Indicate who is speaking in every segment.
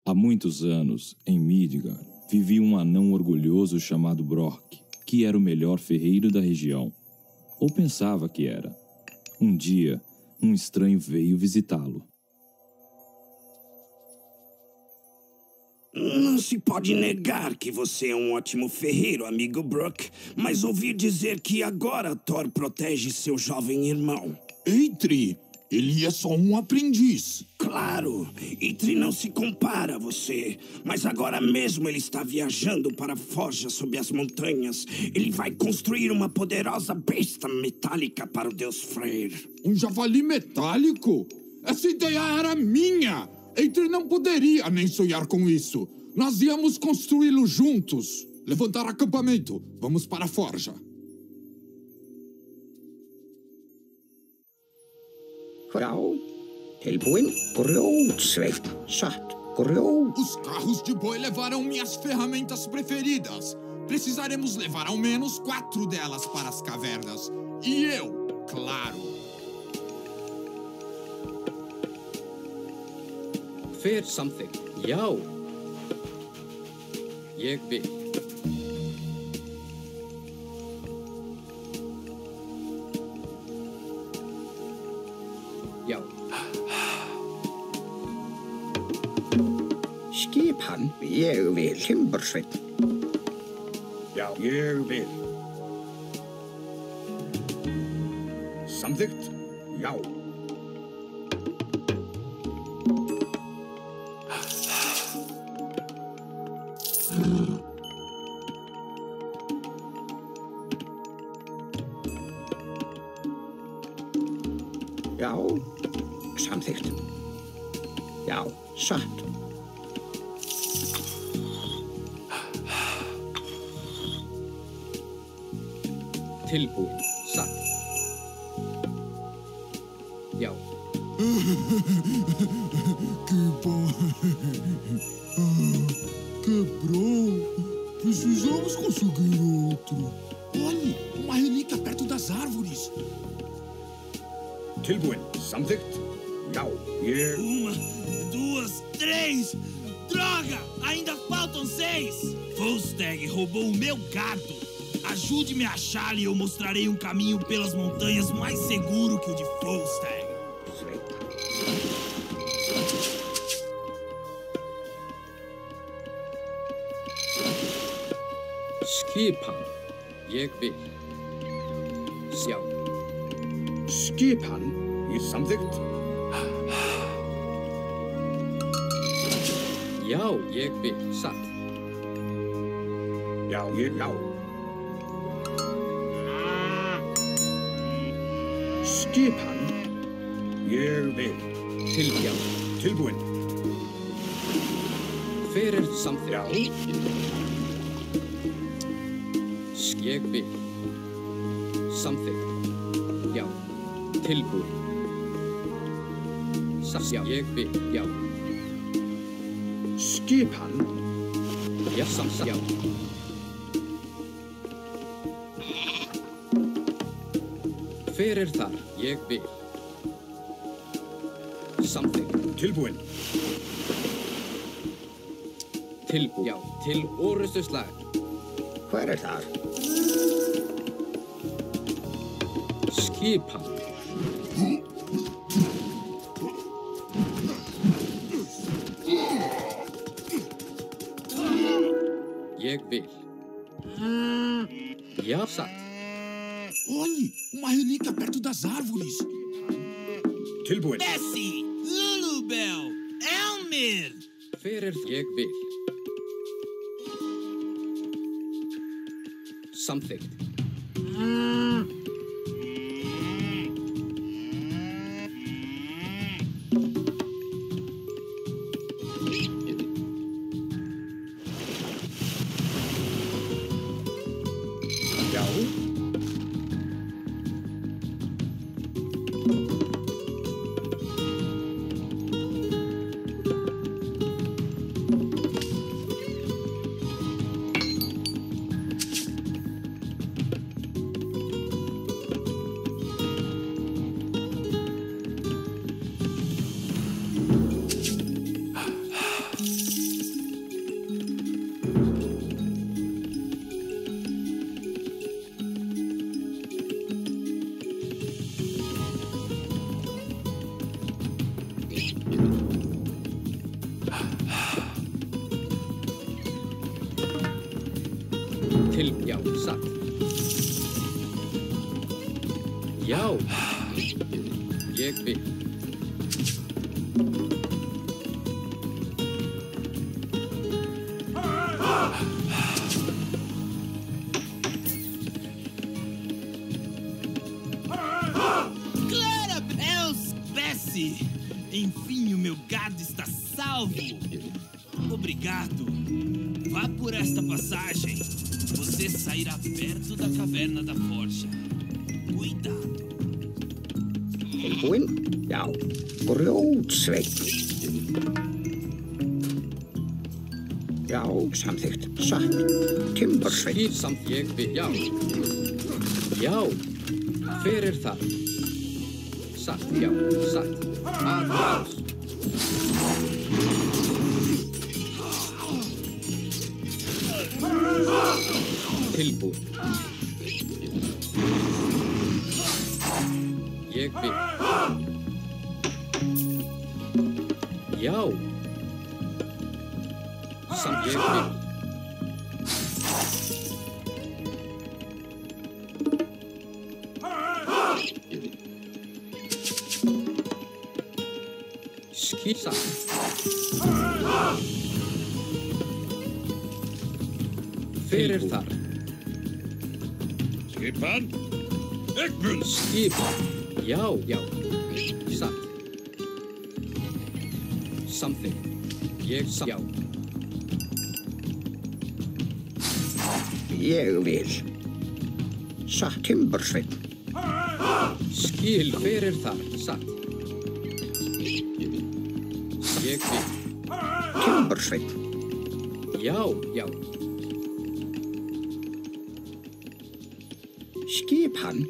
Speaker 1: Há muitos anos, em Midgard, vivia um anão orgulhoso chamado Brok, que era o melhor ferreiro da região. Ou pensava que era. Um dia, um estranho veio visitá-lo.
Speaker 2: Não se pode negar que você é um ótimo ferreiro, amigo Brok, mas ouvi dizer que agora Thor protege seu jovem irmão.
Speaker 3: Eitri, ele é só um aprendiz.
Speaker 2: Claro, Eitri não se compara a você, mas agora mesmo ele está viajando para a forja sob as montanhas. Ele vai construir uma poderosa besta metálica para o deus Freyr.
Speaker 3: Um javali metálico? Essa ideia era minha! Eitri não poderia nem sonhar com isso. Nós íamos construí-lo juntos. Levantar acampamento. Vamos para a forja.
Speaker 4: Frau, tilbúin, grjótsveitt, satt, grjót.
Speaker 3: Os carros de boi levaram minhas ferramentas preferidas. Precisaremos levar ao menos 4 delas para as cavernas. E eu, claro.
Speaker 5: Fer something. Já. Ég vil. Já.
Speaker 4: Skipan, ég vil, Timbursveit.
Speaker 6: Já, ég vil. Samþykkt? Já.
Speaker 4: Já, samþykkt. Já, satt.
Speaker 5: Tilbúin, satt. Já.
Speaker 3: Que bom. Quebrou. Precisamos conseguir outro. Olhe, uma relíquia perto das árvores.
Speaker 6: Tilbúin, samþykkt? Já, ég...
Speaker 2: 1, 2, 3! Droga! Ainda faltam 6! Volstagg roubou o meu gato! Ajude-me a achá-lo e eu mostrarei um caminho pelas montanhas mais seguro que o de Volstagg.
Speaker 5: Skipan. Ég vil. Já.
Speaker 6: Skipan? Ég samþykkt?
Speaker 5: Já, ég vil, satt.
Speaker 6: Já, ég, já. Skipan? Ég vil.
Speaker 5: Já.
Speaker 6: Tilbúin.
Speaker 5: Fyrir samþykkt.
Speaker 6: Já.
Speaker 5: Ég vil. Samþykkt. Já. Tilbúin. Já, ég vil, já.
Speaker 6: Skipan?
Speaker 5: Já, samþykkt. Já. Fyrir þar, ég vil. Samþykkt.
Speaker 6: Tilbúin.
Speaker 5: Tilbúin. Já, til orustu slag.
Speaker 4: Hver þar?
Speaker 5: Skipan. Ég vil. Já, satt.
Speaker 3: Olhe, uma relíquia perto das árvores.
Speaker 6: Tilbúin.
Speaker 2: Bessie! Lulubel! Elmir!
Speaker 5: Fyrir ég vil. Samþykkt.
Speaker 6: Já.
Speaker 5: Til, já, satt. Já, ég vil.
Speaker 2: Glória a Deus, Bessie! Enfim, o meu gado está salvo. Obrigado. Vá por esta passagem. Você sairá perto da caverna da forja. Cuidado.
Speaker 4: Tilbúin? Já. Grjótsveinn. Já, samþykkt. Satt. Timbursveinn.
Speaker 5: Samt ég vil, já. Já, hver er það? Satt, já, satt. Aðrás. Tilbúin. Ég vil. Já. Samt ég vil. Skýsa. Hver er þar?
Speaker 6: Skipan. Eggbund.
Speaker 5: Skipan. Já, já. Satt. Something. Ég já.
Speaker 4: Ég vil. Satt. Timbursveinn.
Speaker 5: Skil, hver er þar? Satt. Ég vil.
Speaker 4: Timbursveinn.
Speaker 5: Já, já.
Speaker 4: Skipan.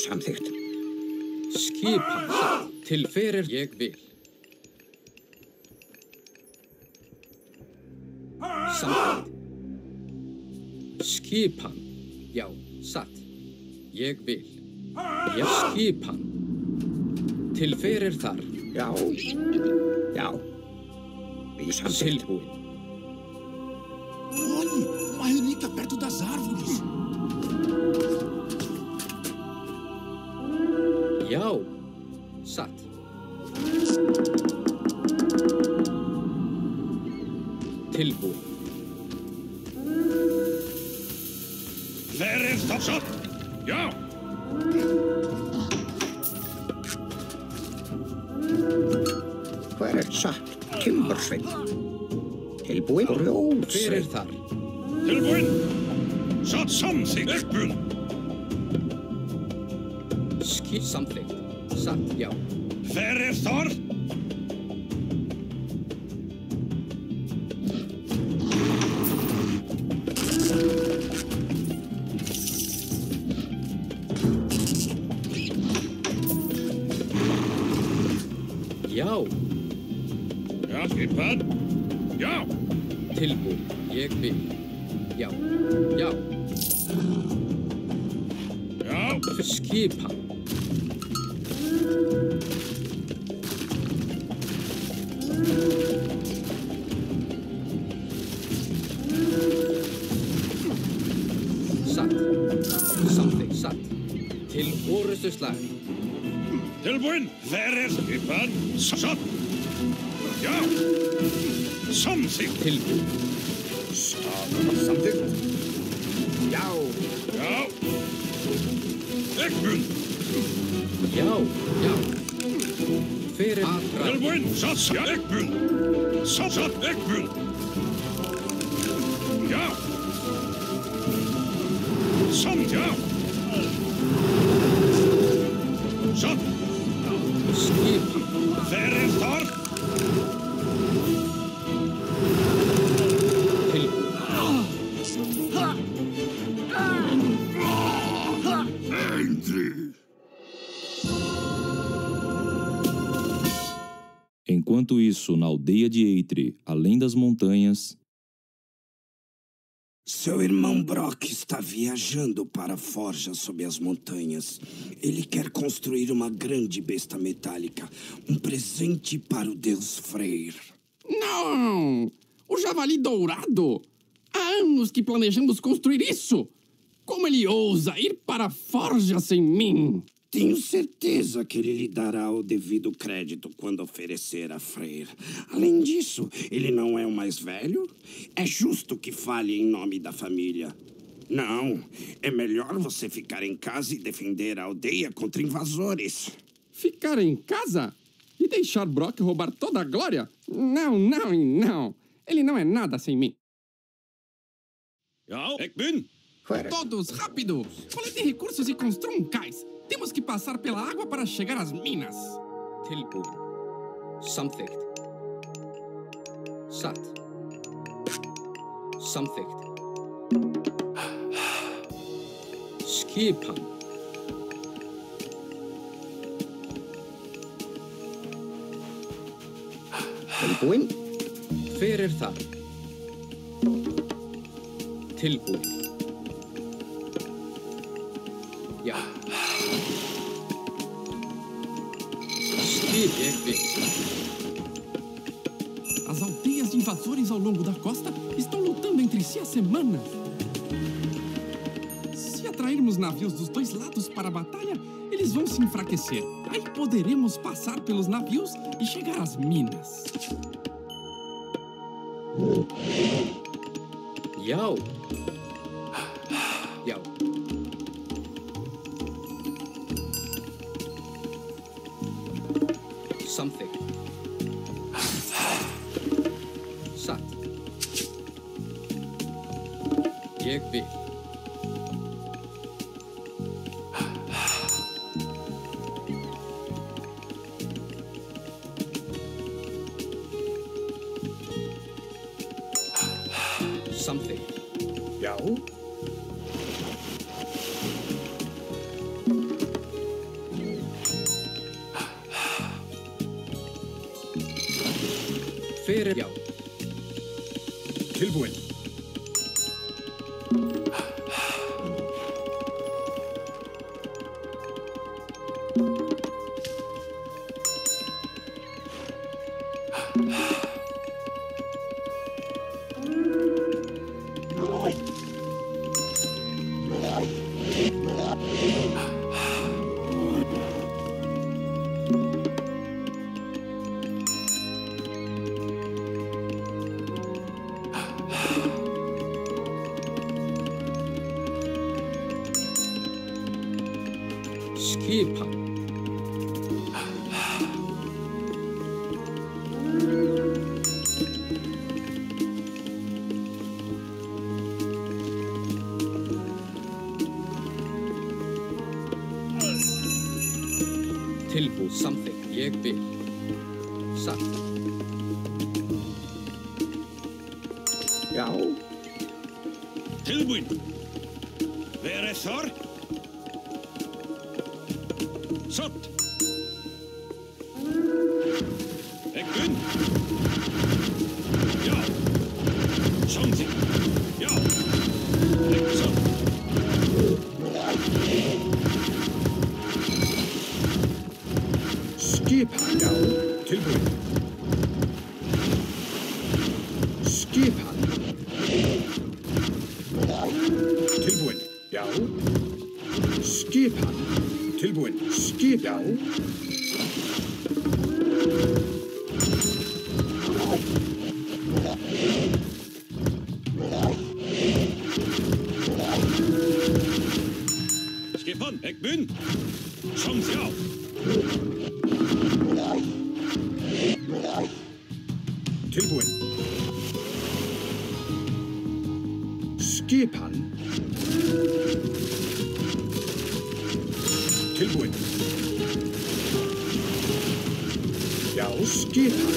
Speaker 4: Samþykkt.
Speaker 5: Skipan. Satt. Til hver er ég vil. Samþykkt. Skipan. Já, satt. Ég vil. Já, skipan. Til hver er þar?
Speaker 4: Já. Já. Samþykkt.
Speaker 5: Tilbúin.
Speaker 2: Olhe, uma relíquia perto das árvores.
Speaker 5: Já, satt. Tilbúin.
Speaker 6: Hver er það? Satt. Já.
Speaker 4: Hver er satt? Timbursveinn. Tilbúin.
Speaker 5: Hver er
Speaker 4: Grjótsveinn.
Speaker 5: þar?
Speaker 6: Tilbúin. Satt samþykkt. Eggbund.
Speaker 5: Samþykkt. Satt, já.
Speaker 6: Hver er þar?
Speaker 5: Já,
Speaker 6: Já, skipan. Já.
Speaker 5: tilbúin. Ég vil. Já, já.
Speaker 6: Já.
Speaker 5: Skipan. Satt. Samþykkt. Satt. Til orustu slag.
Speaker 6: Tilbúin. Hver er skipan? Satt. Já. Samþykkt.
Speaker 5: Tilbúin.
Speaker 4: Samþykkt. Já.
Speaker 6: Já. Eggbund.
Speaker 5: Já, já. Hver er aðra?
Speaker 6: Tilbúin. Satt. Já. Eggbund. Satt. Eggbund. Já. Samt. Já. Satt.
Speaker 5: Skipan.
Speaker 6: Hver er þar?
Speaker 5: Tilbúin.
Speaker 1: Enquanto isso, na aldeia de Eitri, além das montanhas,
Speaker 7: Seu irmão Brock está viajando para a forja sob as montanhas. Ele quer construir uma grande besta metálica, um presente para o deus Freyr.
Speaker 8: Não! O javali dourado! Há anos que planejamos construir isso! Como ele ousa ir para a forja sem mim?
Speaker 7: Tenho certeza que ele lhe dará o devido crédito quando oferecer a Freyr. Além disso, ele não é o mais velho? É justo que fale em nome da família. Não, é melhor você ficar em casa e defender a aldeia contra invasores.
Speaker 8: Ficar em casa? E deixar Brock roubar toda a glória? Não, não e não. Ele não é nada sem mim.
Speaker 6: Ja, ik ben.
Speaker 8: Todos, rápido! Coletem recursos e construam um cais. Temos que passar pela água para chegar às minas.
Speaker 5: Tilbúin. Samþykkt. Satt. Samþykkt. Skipan. Tilbúin. Hver það? Tilbúin. Já.
Speaker 8: As aldeias de invasores ao longo da costa estão lutando entre si há semanas. Se atrairmos navios dos dois lados para a batalha, eles vão se enfraquecer. Aí poderemos passar pelos navios e chegar às minas.
Speaker 5: Já. Já. Samþykkt. Satt. Ég vil. Samþykkt. Já. Fyrir já.
Speaker 6: Tilbúin.
Speaker 5: Skipan. Tilbúin. Samþykkt. Ég vil. Satt. Já.
Speaker 6: Tilbúin. Hver þar? Satt. Ik ben. Ja. Samþykkt. Ja. Ik satt.
Speaker 7: Skipan.
Speaker 6: Já. Tilbúin.
Speaker 7: Skipan.
Speaker 6: Tilbúin. Já.
Speaker 7: Skipan.
Speaker 6: Tilbúin.
Speaker 7: Skipan.
Speaker 6: Skipan. Ik ben. Soms ja. Tilbúin.
Speaker 7: Skipan.
Speaker 6: Tilbúin. Já.
Speaker 7: Skipan.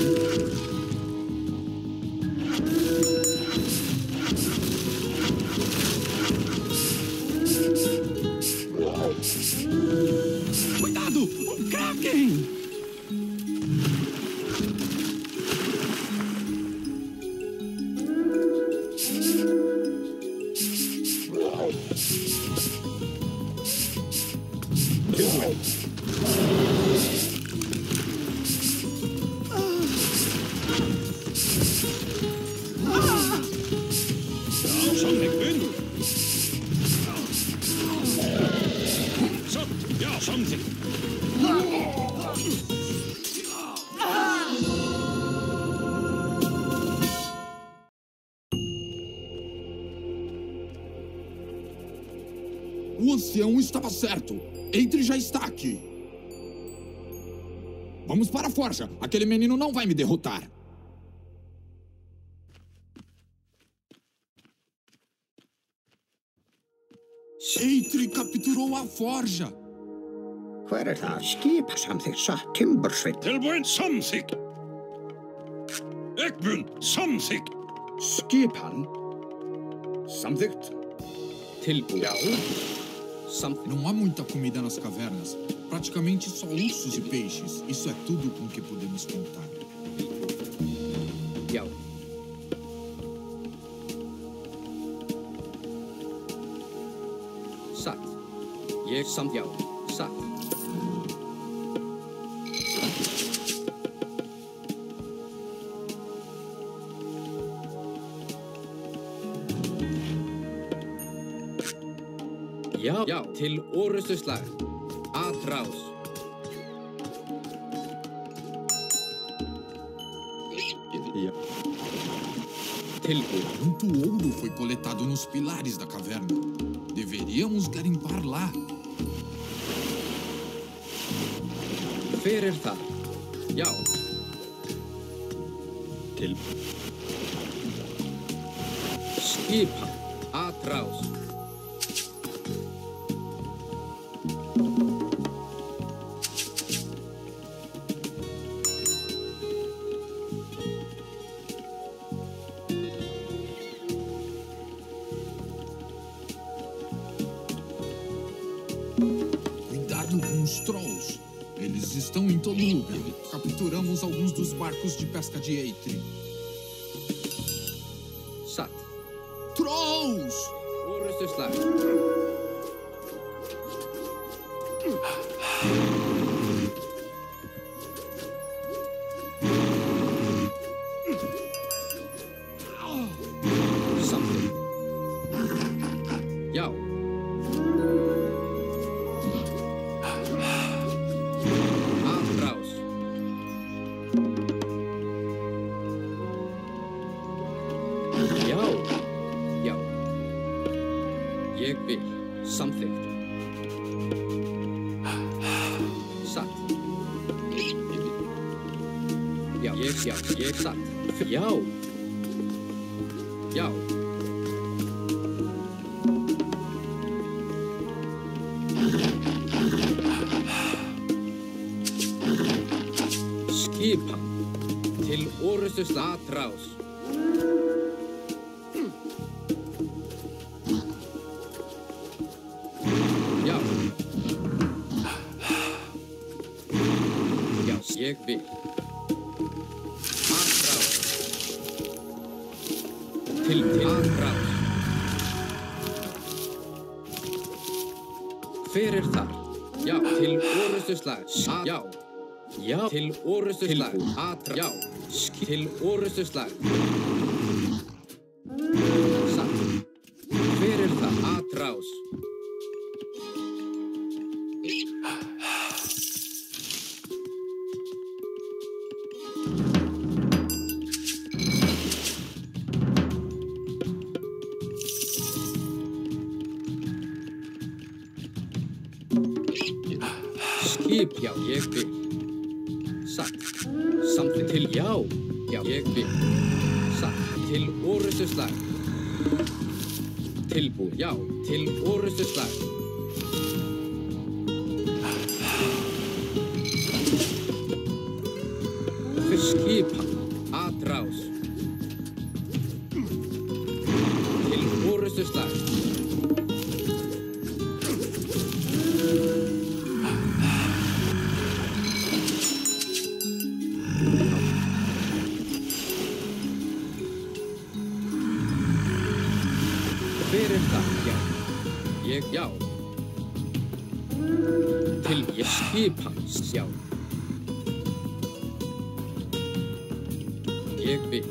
Speaker 8: Cuidado! Um Kraken!
Speaker 4: tilbúin.
Speaker 6: Já, samþykkt. Satt, já, samþykkt.
Speaker 3: O ancião estava certo. Eitri já está aqui. Vamos para a forja. Aquele menino não vai me derrotar. Eitri capturou a forja.
Speaker 4: Hver það? Skip samþykkt, satt, Timbersveit.
Speaker 6: Tilbúin, samþykkt. Eggmun, samþykkt.
Speaker 4: Skipan. Samþykkt.
Speaker 5: Tilbúin. Já. Samþykkt.
Speaker 3: Não há muita comida nas cavernas. Praticamente só ursos e peixes. Isso é tudo com que podemos contar.
Speaker 5: Já. Satt. Ég samt já. Satt. Já, já, til orustuslag. Atrás. Tilbúin.
Speaker 3: Muito ouro foi coletado nos pilares da caverna. Deveríamos garimpar lá.
Speaker 5: Hver það? Já. Skipan. Atrás.
Speaker 3: Cuidado com os trolls. Eles estão em todo lugar. Capturamos alguns dos barcos de pesca de Eitri.
Speaker 5: Satt.
Speaker 3: Trolls!
Speaker 5: Orustuslag. Samþykkt. Já. Atrás. Já. Já. Ég vil. Samþykkt. Satt. Já, ég satt. Já. Já. Skipan. Til orustuslag. Atrás. Já. Já, ég vil. Atrás. Til atrás. Hver þar? Já, til orustuslag. Já. Já, til orustuslag. Atrás. Já. Til orustuslag. Satt. Hver það? Atrás. Skip, já, ég vil. Satt. Samþykkt. Til já. Já, ég vil. Satt. Til orustuslag. Tilbúin. Já, til orustuslag. Skipan. Atrás. Til orustuslag. Hver það? Já. Ég, já. Til skipan, já. Ég vil.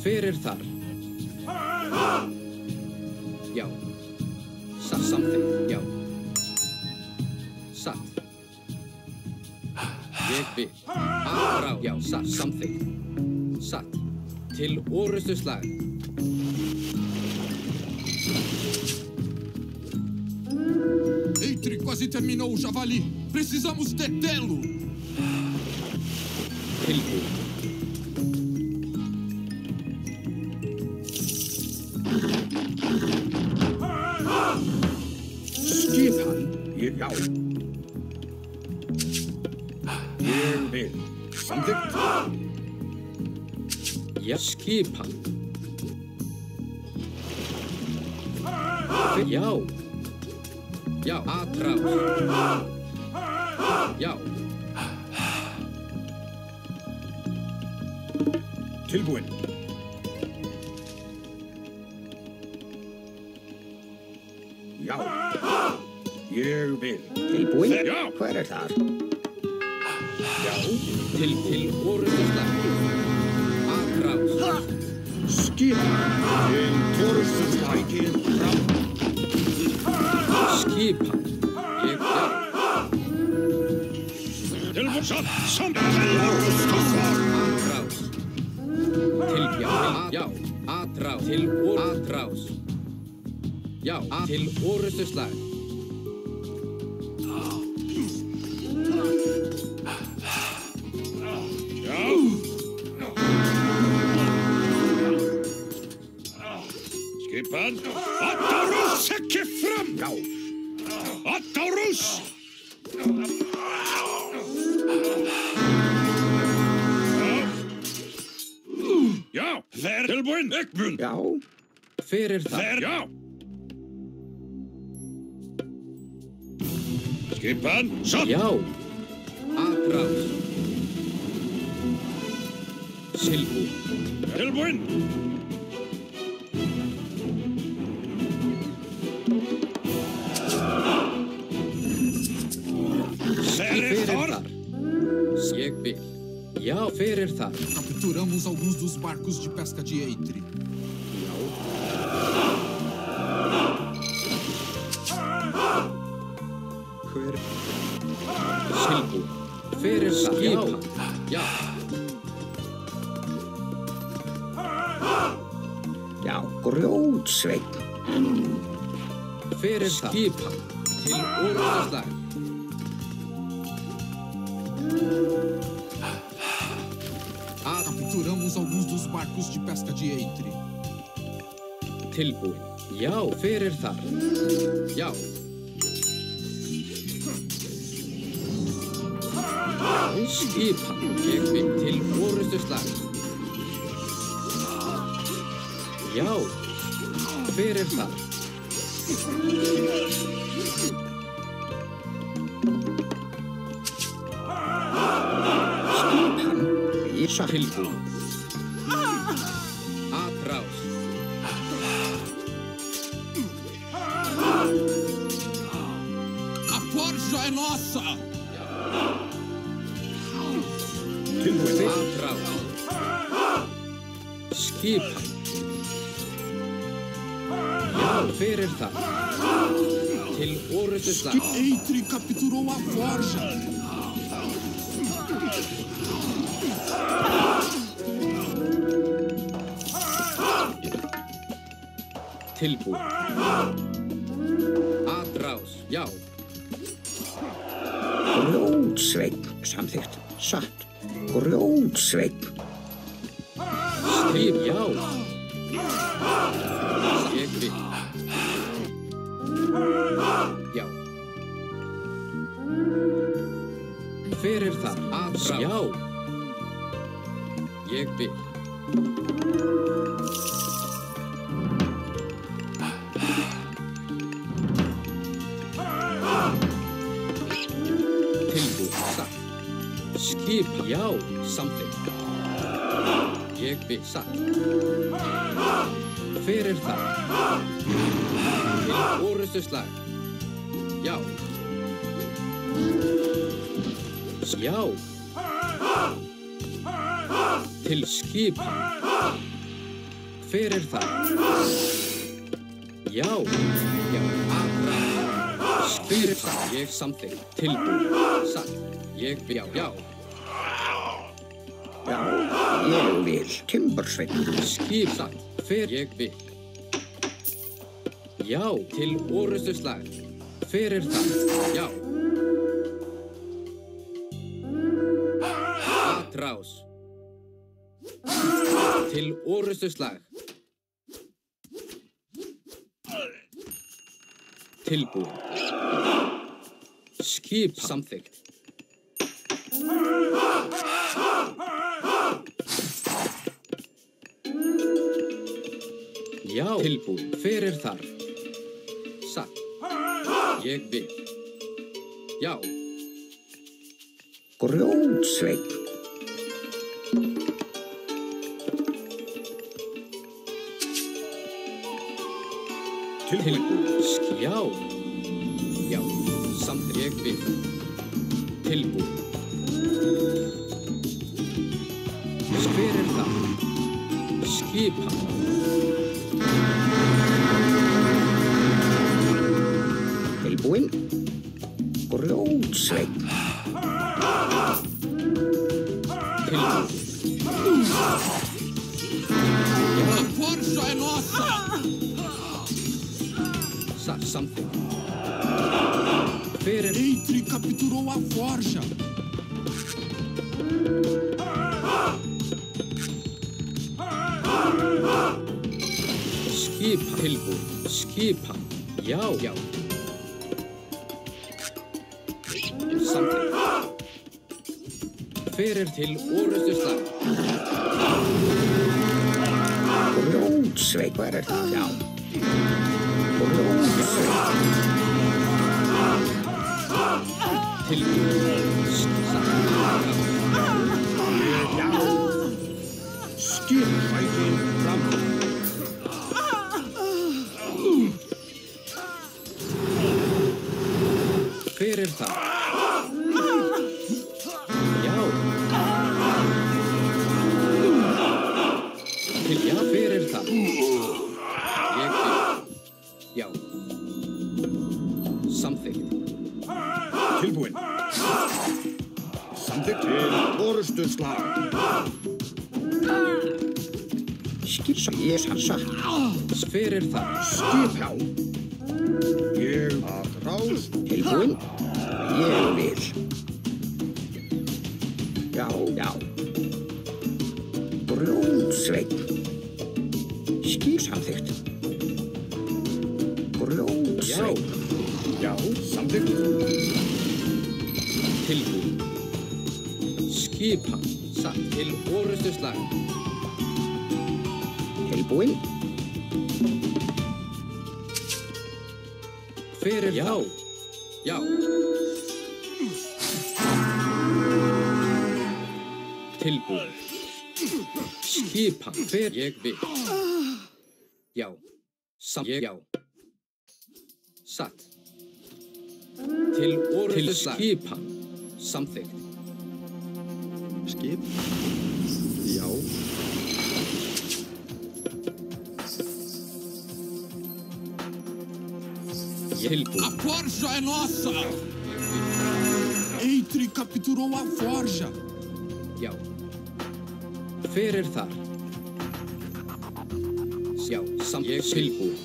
Speaker 5: Fyrir þar. Já. Something, já. Satt. Ég vil. Aðrá, já, something. Satt. Til orustu slag.
Speaker 3: Eitri quase terminou o javali. Precisamos detê-lo.
Speaker 5: Tilbúið.
Speaker 4: Skipan. Já. Ég vil. Samþykkt.
Speaker 5: Já, skipan. Já. Já, aðrás. Já.
Speaker 4: Tilbúin. Já. Ég vil.
Speaker 7: Tilbúin?
Speaker 4: Já.
Speaker 7: Hver þar?
Speaker 5: Já. Til orustu slag. Aðrás.
Speaker 4: Skipan. Til orustu slag. Fram.
Speaker 5: Skipan. Ég, já.
Speaker 6: Tilbúin. Til orustu slag.
Speaker 5: Aðrás. Til, já. Aðrás. Til aðrás. Já, til orustu slag.
Speaker 6: Skipan. Atarus, ekki fram.
Speaker 4: Já.
Speaker 6: Atarus. Já. Fer. Tilbúin. Ekbun.
Speaker 7: Já.
Speaker 5: Fyrir þar.
Speaker 6: Fer. Já. Skipan. Satt.
Speaker 5: Já. Aðrás. Tilbúið.
Speaker 6: Tilbúin.
Speaker 5: Fyrir þar. Ég vil. Já, fyrir þar.
Speaker 3: Capturamos alguns dos barcos de pesca de Eitri.
Speaker 5: Tilbúið. Fyrir þar. Skipan. Já.
Speaker 7: Já, grjótsveinn.
Speaker 5: Fyrir þar. Skipan. Til orustu slag.
Speaker 3: Capturamos alguns dos barcos de pesca de Eitri.
Speaker 5: Tilbúið. Já, fyrir þar. Já. Skipan. Ég vil. Til orustu slag. Já. Fyrir þar.
Speaker 7: Skipan. Satt.
Speaker 5: Tilbúið. Aðrás.
Speaker 3: A forja é nossa!
Speaker 4: Tilbúin.
Speaker 5: Aðrás. Skipan. Já, fyrir þar. Til orustu slag.
Speaker 3: Eitri capturou a forja!
Speaker 5: Tilbúið. Aðrás. Já.
Speaker 7: Grjótsveinn. Samþykkt. Satt. Grjótsveinn.
Speaker 5: Skip. Já. Ég vil. Já. Fyrir þar. Aðrás. Já. Ég vil. Tilbúið. Skipa, já, samþykkt. Ég bið satt. Hver það? Til orrustuslag. Já. Já. Til skipa. Hver það? Já. Já. Hver það? Ég samþykkt. Tilbúið. Satt. Ég bið, já.
Speaker 4: Já, ég vil. Timbursveinn.
Speaker 5: Skip satt. Hver ég vil. Já, til orrustuslag. Hver það? Já. Atrás. Til orrustuslag. Tilbúið. Skip samþykkt. Já, tilbúið. Hver þar? Satt. Ég vil. Já.
Speaker 4: Grjótsveinn.
Speaker 5: Tilbúið. Já. Já. Samt ég vil. Tilbúið. Hver það? Skipa.
Speaker 4: Tilbúinn. Grjótsveinn.
Speaker 5: Tilbúið.
Speaker 3: A forja é nossa!
Speaker 5: Something. Hver
Speaker 3: Eitri capturou a forja.
Speaker 5: Skipa. Tilbúið. Skipa. Já, já. Samþykkt. Hver til orrustuslag?
Speaker 4: Grjótsveinn. Hver það? Já. Grjótsveinn.
Speaker 5: Tilbúið.
Speaker 4: Já. Skipsætin fram.
Speaker 5: Hver það? Já. Já, hver það? Ég vil. Já. Samþykkt.
Speaker 6: Tilbúinn. Samþykkt til orrustuslag.
Speaker 4: Skipsa ég sansa.
Speaker 5: Hver það?
Speaker 4: Skipjá.
Speaker 6: Ég atrás.
Speaker 4: Tilbúinn. Ég vil. Já, já. Grjótsveinn. Skip samþykkt. Grjótsveinn.
Speaker 6: Já, samþykkt.
Speaker 5: Tilbúið. Skipa. Satt til orrustuslag.
Speaker 4: Tilbúinn.
Speaker 5: Hver já. Já. Tilbúið. Skipa. Hver ég vil. Já. Ég já. Satt. Til orrustuslag. Til skipa. Samþykkt.
Speaker 6: Skip. Já.
Speaker 5: Tilbúið.
Speaker 3: A forja é nossa! Eitri capturou a forja.
Speaker 5: Já. Hver þar? Já, ég tilbúið.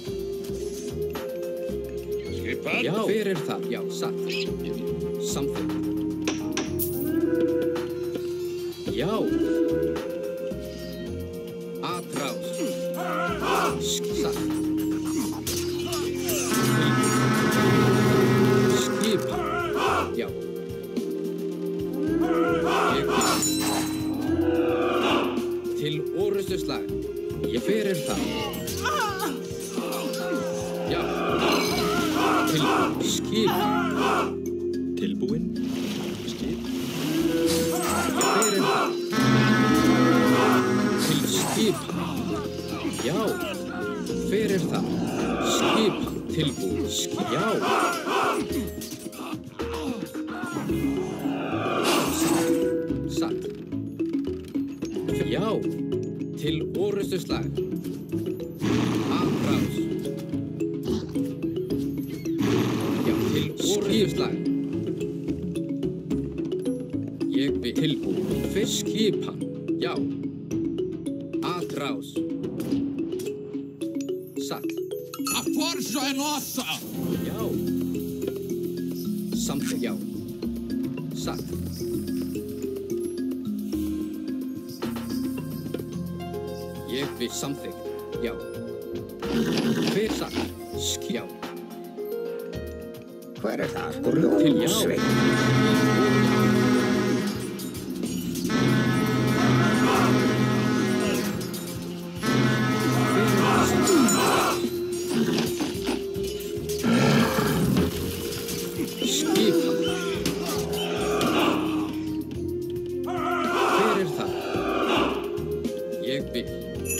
Speaker 6: Skipað.
Speaker 5: Já, hver það? Já, satt. Samþykkt. Já. Atrás. Satt. Skipa. Já. Ég vil. Til orrustuslag. Ég fyrir það. Já. Tilbúinn. Skip.
Speaker 6: Tilbúinn. Skip.
Speaker 5: Já, hver það? Skipan tilbúin. Já. Satt. Já, til orrustu slag. Aðrás. Já, til orrustu slag. Ég vil tilbúin. Fyrst skipan. Já. Atrás. Satt.
Speaker 3: A forja é nossa!
Speaker 5: Já. Samþykk, já. Satt. Ég vil samþykk, já. Hver satt? Já.
Speaker 4: Hver það? Grjótsveinn.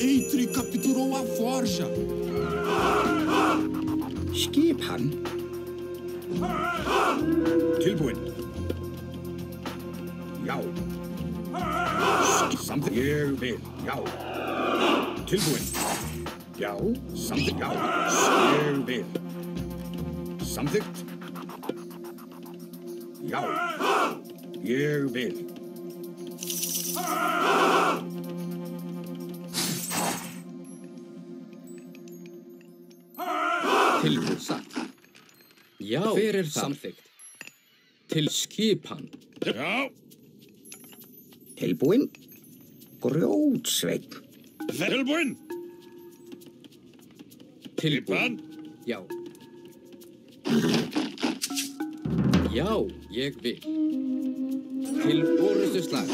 Speaker 3: Eitri capturou a forja.
Speaker 4: Skipan.
Speaker 6: Tilbúin. Já. Samþykkt. Ég vil. Já. Tilbúin. Já. Samþykkt. Já. Ég vil. Samþykkt. Já. Ég vil.
Speaker 5: Tilbúin, satt. Já, hver það? Samþykkt. Til skipan.
Speaker 6: Já.
Speaker 4: Tilbúin. Grjótsveinn.
Speaker 6: Tilbúin.
Speaker 5: Tilbúin. Já. Já, ég vil. Til orrustu slag.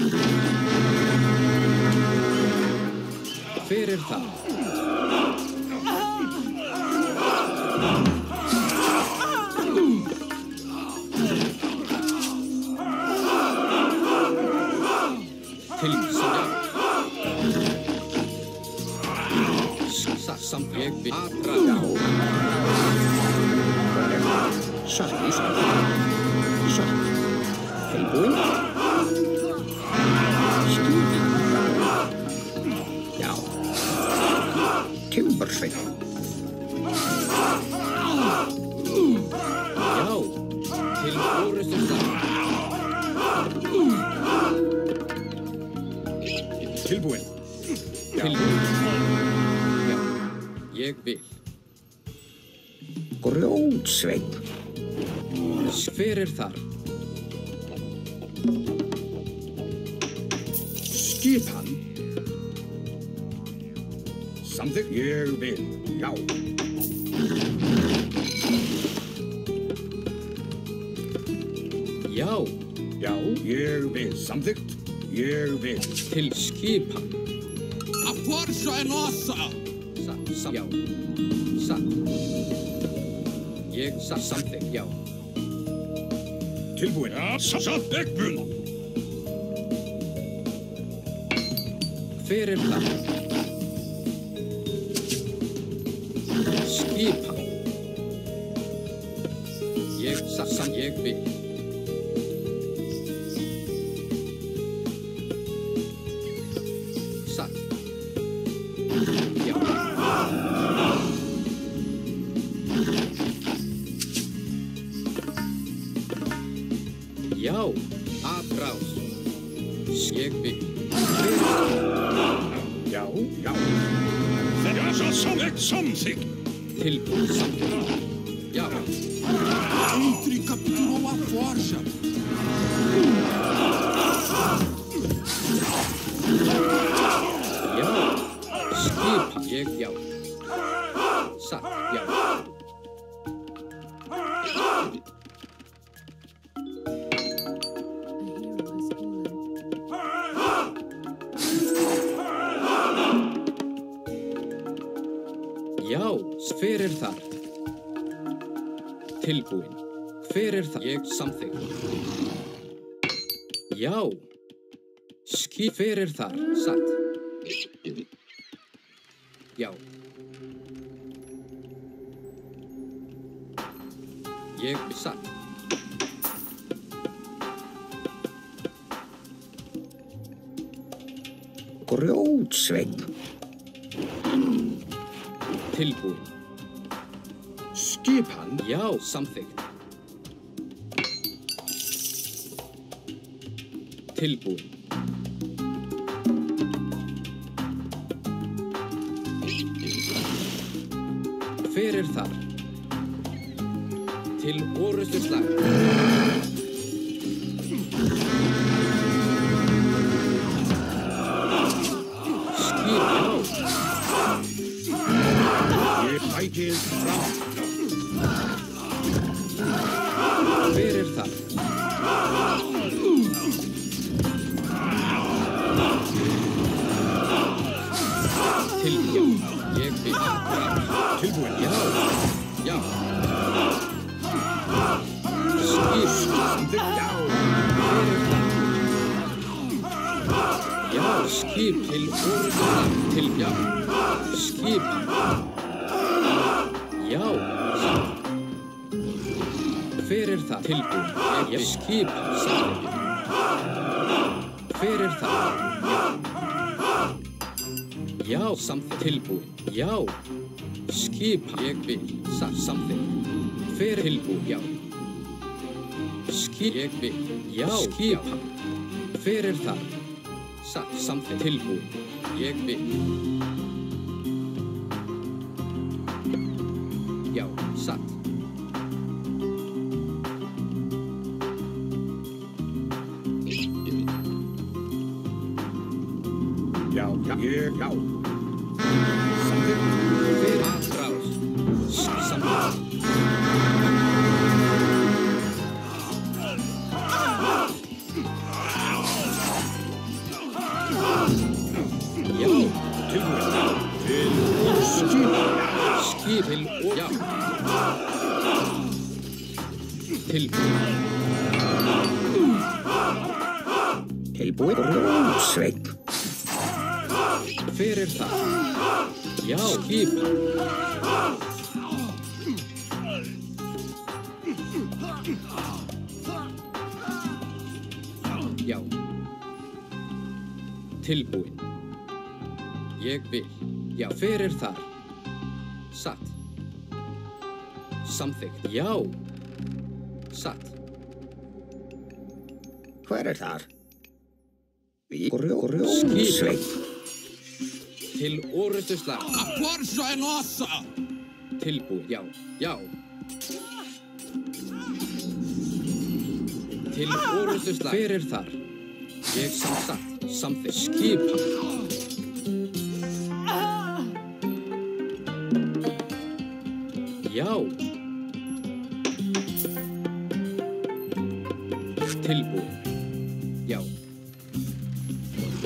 Speaker 5: Hver það? Samt ég vil aðra.
Speaker 4: Satt. Tilbúin. Skipan. Já. Timbursveinn.
Speaker 5: Já, til orrustu slag.
Speaker 6: Tilbúin.
Speaker 5: Tilbúin. Já, ég vil.
Speaker 4: Grjótsveinn.
Speaker 5: Hver þar?
Speaker 6: Skipan. Samþykkt. Ég vil. Já.
Speaker 5: Já.
Speaker 6: Já, ég vil. Samþykkt. Ég vil.
Speaker 5: Til skipan.
Speaker 3: A forja é nossa!
Speaker 5: Satt. Já. Satt. Ég satt samþykkt, já.
Speaker 6: Tilbúin. Ja, satt ekbund.
Speaker 5: Hver það? Skipan. Ég satt, ég vil. Satt. Já. Já, aðrás. Ég vil.
Speaker 6: Já, já. Já, samþykkt.
Speaker 5: Tilbúin, samþykkt. Já.
Speaker 3: Eitri capturou a forja.
Speaker 5: Já. Skipan, ég, já. Satt, já. Já, hver þar? Tilbúin. Hver það? Ég samþykkt. Já. Hver þar? Satt. Já. Ég satt.
Speaker 4: Grjótsveinn.
Speaker 5: Tilbúin.
Speaker 7: Skipan?
Speaker 5: Já, samþykkt. Tilbúin. Hver þar? Til orrustu slag. Skip, já.
Speaker 6: Ég hækið fram.
Speaker 5: Hver þar? Tilbúin. Ég vil.
Speaker 6: Tilbúin.
Speaker 5: Já. Já. Skip. Já, skip til orrustu til já. Skip. Já, satt. Hver það? Tilbúin. Ég skip samþykki. Hver það? Já, samþykki. Tilbúin. Já. Skip. Ég vil. Samþykki. Hver tilbúin. Já. Skip. Ég vil. Já. Skip. Hver það? Samþykki. Tilbúin. Ég vil. Já, satt.
Speaker 6: Já.
Speaker 5: Hver aðrás? Samþykki. Já, skip til og já. Tilbúin.
Speaker 4: Tilbúin. Grjótsveinn.
Speaker 5: Hver það? Já, skip. Já. Tilbúin. Ég vil. Já, hver þar? Satt. Samþykkt. Já. Satt.
Speaker 4: Hver þar? Grjótsveinn.
Speaker 5: Til orrustu slag.
Speaker 3: A forja é nossa!
Speaker 5: Tilbúin. Já. Já. Til orrustu slag. Hver þar? Ég satt. Samþykkt. Skipa. Já. Tilbúin. Já.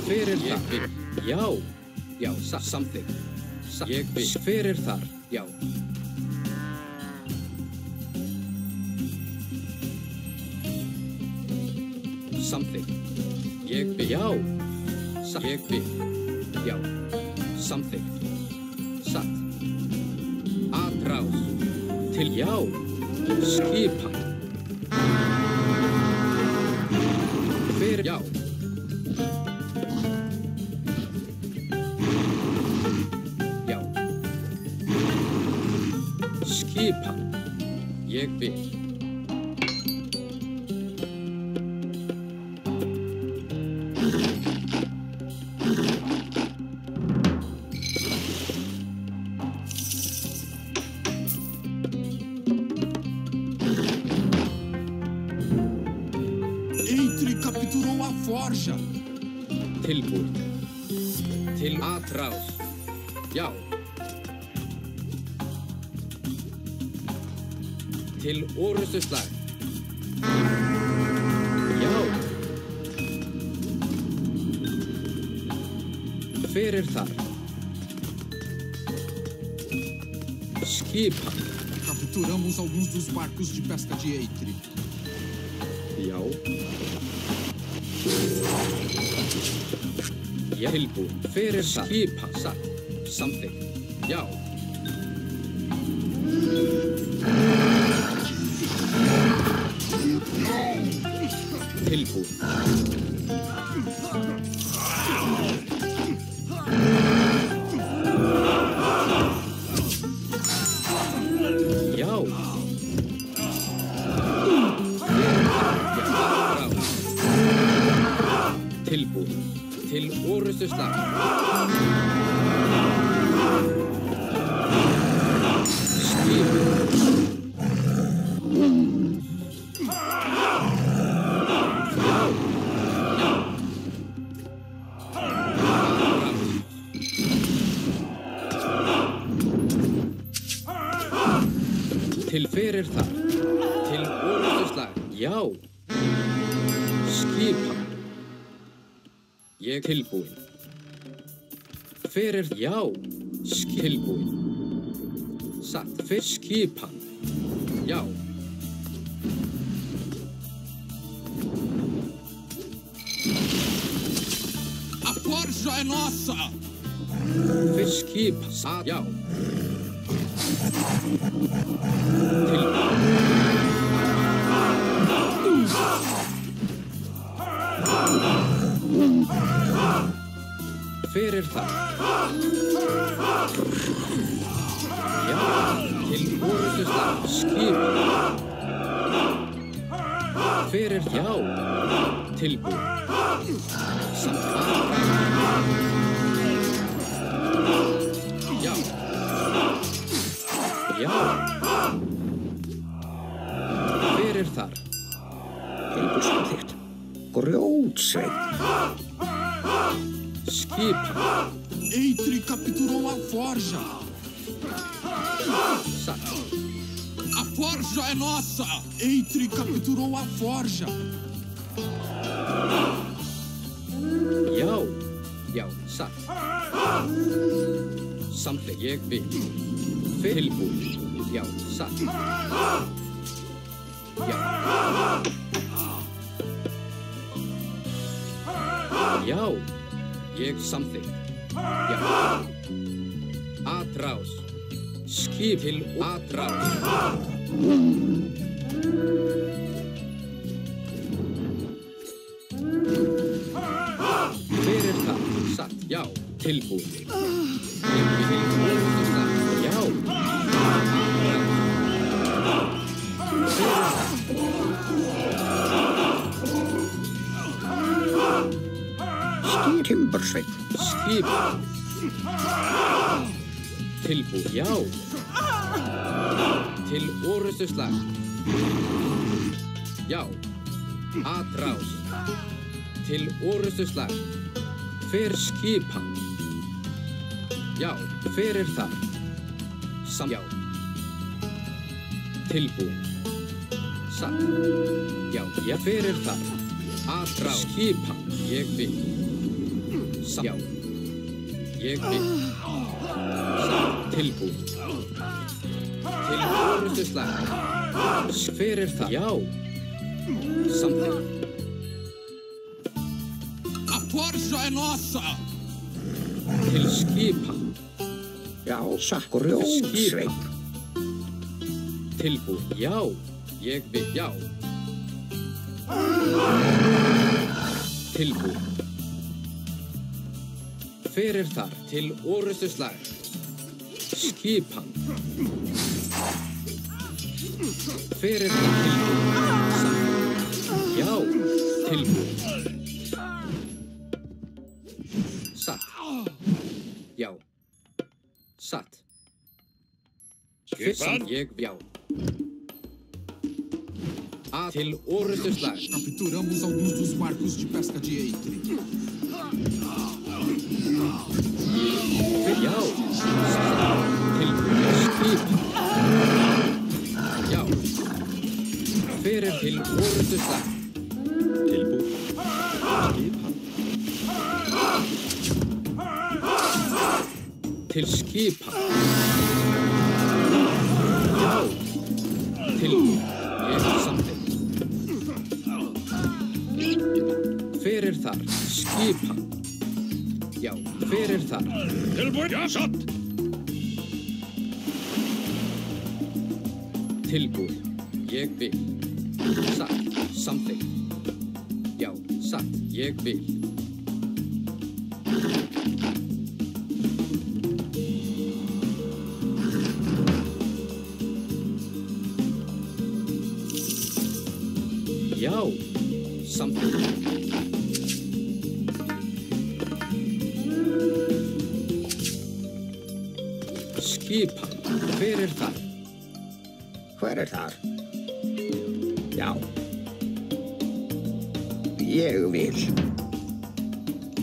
Speaker 5: Hver það? Já. Já, samþykkt. Ég vil. Hver þar? Já. Samþykkt. Ég vil. Já. Ég vil. Já. Samþykkt. Satt. Aðrás. Til já. Skipa. Hver já. Já. Skipa. Ég vil.
Speaker 3: Eitri capturou a forja!
Speaker 5: Tilbúin. Til aðrás. Já. Til orrustu slag. Já. Hver þar? Skipa.
Speaker 3: Capturamos alguns dos barcos de pesca de Eitri.
Speaker 5: Já. Já. Tilbúin. Hver skipa? Satt. Samþykkt. Já. Tilbúin. Já. Tilbúin. Til orrustu slag. Til fyrir þar. Til orrustu slag. Já. Skipa. Ég tilbúin. Fyrir, já. Tilbúin. Satt. Fyrir skipan. Já.
Speaker 3: A forja é nossa!
Speaker 5: Fyrir skipa. Satt. Já. Fyrir það. Já, til orrustu slag. Skipa. Fyrir, já. Tilbúin. Samt. Já. Já. Fyrir þar.
Speaker 4: Tilbúin samþykkt. Grjótsveinn.
Speaker 5: Skipa.
Speaker 3: Eitri capturou a forja!
Speaker 5: Satt.
Speaker 3: A forja é nossa! Eitri capturou a forja!
Speaker 5: Já. Já, satt. Samþykkt. Ég vil. Tilbúin. Já, satt. Já. Já. Ég samþykkt. Já. Atrás. Skip til atrás. Fyrir það. Satt. Já. Tilbúin. Ég vil orrustu slag. Já.
Speaker 4: Timbursveinn.
Speaker 5: Skipa. Tilbúin. Já. Til orrustu slag. Já. Atrás. Til orrustu slag. Fyrir skipan. Já. Fyrir það. Já. Tilbúin. Satt. Já. Já. Fyrir það. Atrás. Skipan. Ég vil. Já. Ég vil. Satt. Tilbúin. Til orrustu slag. Fyrir það. Já. Samþykkt.
Speaker 3: A forja é nossa!
Speaker 5: Til skipan.
Speaker 4: Já, satt. Grjótsveinn.
Speaker 5: Tilbúin. Já. Ég vil. Já. Tilbúin. Fyrir þar. Til orrustu slag. Skipan. Fyrir þar. Tilbúin. Já. Tilbúin. Satt. Já. Satt.
Speaker 6: Skipan.
Speaker 5: Ég, já. Til orrustu slag.
Speaker 3: Capturamos alguns dos barcos de pesca de Eitri.
Speaker 5: Já. Tilbúin. Skipan. Já. Fyrir til orrustu slag. Tilbúin. Skipan. Til skipan. Já. Tilbúin. Ég samþykkt. Fyrir þar. Skipan. Já. Fyrir þar.
Speaker 6: Tilbúin. Já, satt.
Speaker 5: tilbúin. Ég vil. Satt. Samþykkt. Já, satt. Ég vil. Já, samþykkt. Skipan. Hver þar?
Speaker 4: Hver þar? Já. Ég vil.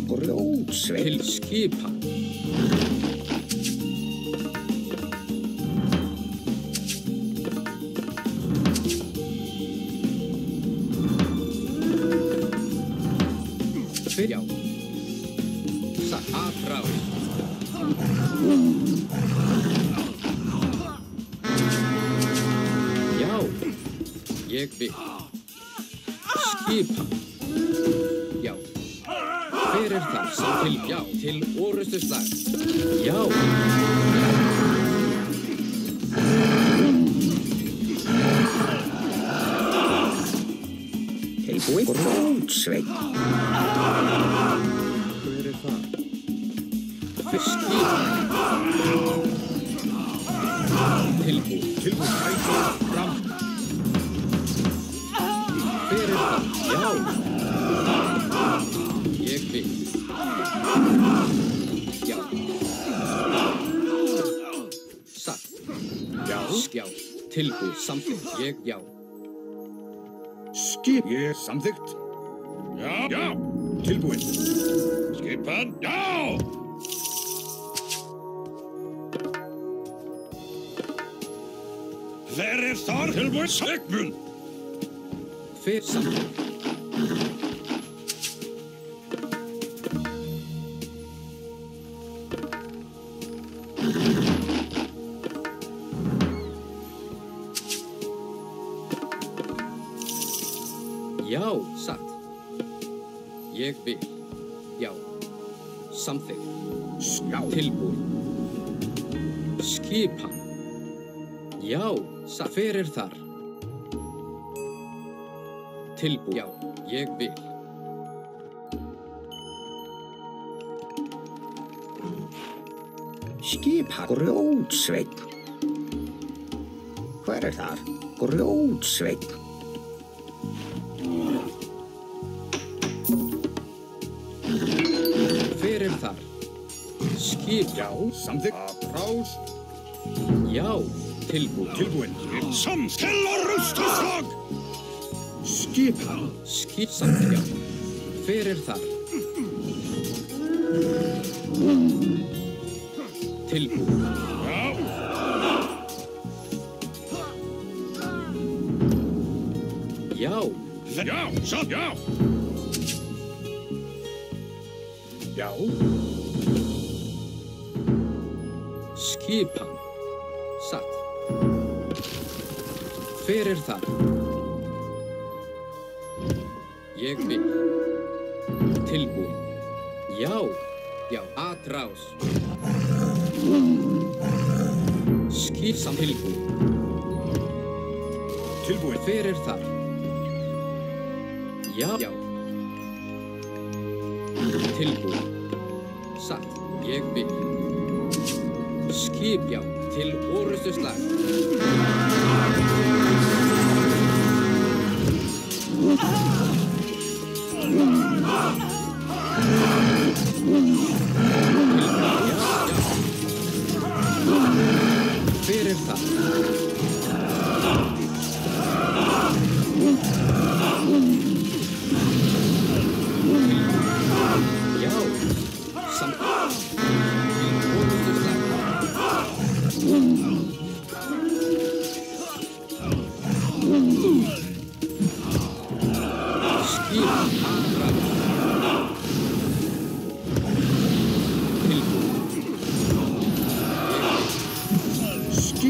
Speaker 4: Grjótsveinn.
Speaker 5: Til skipan. Já. Satt. Aðráð. Já. Ég vil. Skipan. Já. Hver það? Til, já. Til orustuslag. Já.
Speaker 4: Tilbúin. Grjótsveinn.
Speaker 5: Hver það? Skipan. Tilbúin. Tilbúin. Fram. Hver það? Já. Ég vil. Já. Satt. Já. Já. Tilbúin. Samþykkt. Ég, já.
Speaker 6: Skip. Ég samþykkt. Já. Já. Tilbúin. Skipan. Já. Hver þar? Tilbúin. Sigmund.
Speaker 5: Hver samþykkt? Já, satt. Ég vil. Já. Samþykkt.
Speaker 4: Já.
Speaker 5: Tilbúin. Skipan. Já, satt. Hver þar? Tilbúin. Já, ég vil.
Speaker 4: Skipan. Grjótsveinn. Hver þar? Grjótsveinn.
Speaker 5: Hver þar? Skip.
Speaker 6: Já. Samþykkt. Aðráð.
Speaker 5: Já, tilbúin.
Speaker 6: Tilbúin. Til orustuslag.
Speaker 5: Skipan. Skip. Samt, já. Hver þar? Tilbúin. Já.
Speaker 6: Já. Satt. Já. Já.
Speaker 5: Skipan. Satt. Hver þar? Ég vil. Tilbúin. Já. Já. Aðrás. Skip samt tilbúin.
Speaker 6: Tilbúin.
Speaker 5: Hver þar? Já. Já. Tilbúin. Satt. Ég vil. Skip, já. Til orustuslag. Hver það? Já, samt.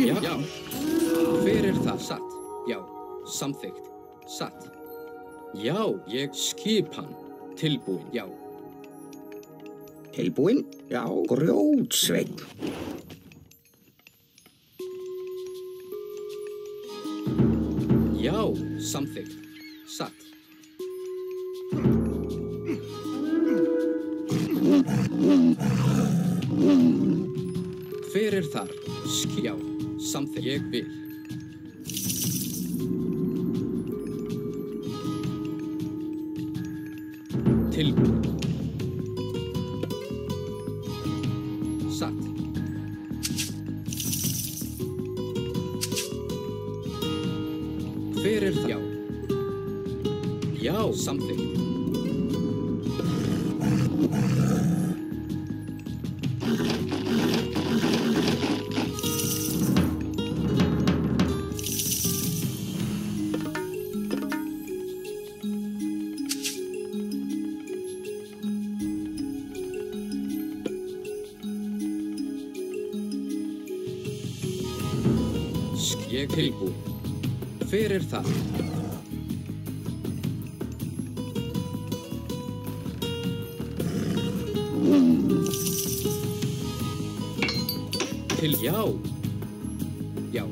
Speaker 5: Já, hver það? Satt. Já, samþykkt. Satt. Já, ég skip hann. Tilbúin, já.
Speaker 4: Tilbúin? Já, Grjótsveinn.
Speaker 5: Já, samþykkt. Satt. Hver þar? Já, samþykkt. Ég vil. Tilbúin. Satt. Hver það? Já. Já, samþykkt. Ég tilbúin. Hver það? Til já. Já.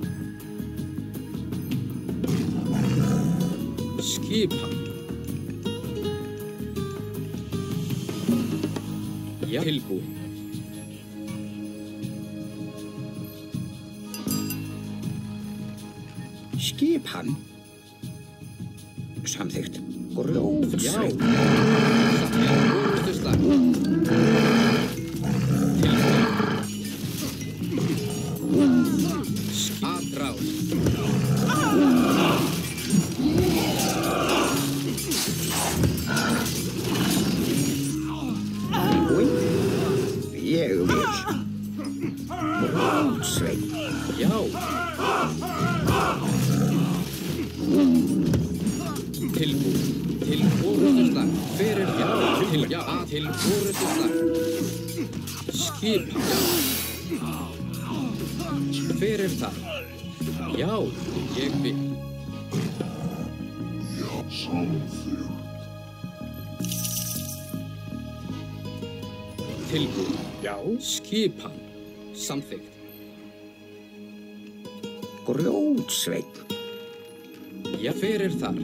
Speaker 5: Skipa. Já. Tilbúin.
Speaker 4: Skipan. Samþykkt. Grófsveit.
Speaker 5: Orrustu slag. Atrás.
Speaker 4: Tilbúin. Ég vil. Grófsveit.
Speaker 5: Já. Tilbúin. Til orrustu slag. Hver já. Til já. Til orrustu slag. Skipa. Hver það? Já, ég vil. Tilbúin.
Speaker 4: Já.
Speaker 5: Skipan. Samþykkt.
Speaker 4: Grófsveit.
Speaker 5: Já, hver þar?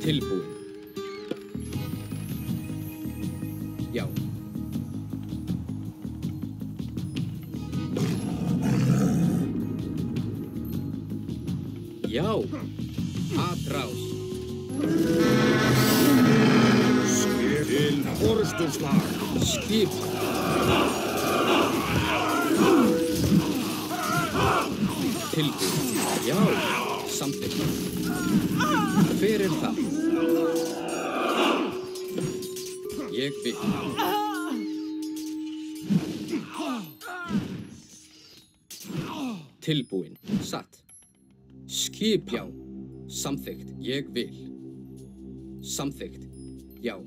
Speaker 5: Tilbúin. Já. Já. Atrás.
Speaker 4: Til orrustu slag.
Speaker 5: Skipa. Tilbúin. Já. Samþykkt. Hver það? Ég vil. Tilbúin. Satt. Skip. Já. Samþykkt. Ég vil. Samþykkt. Já.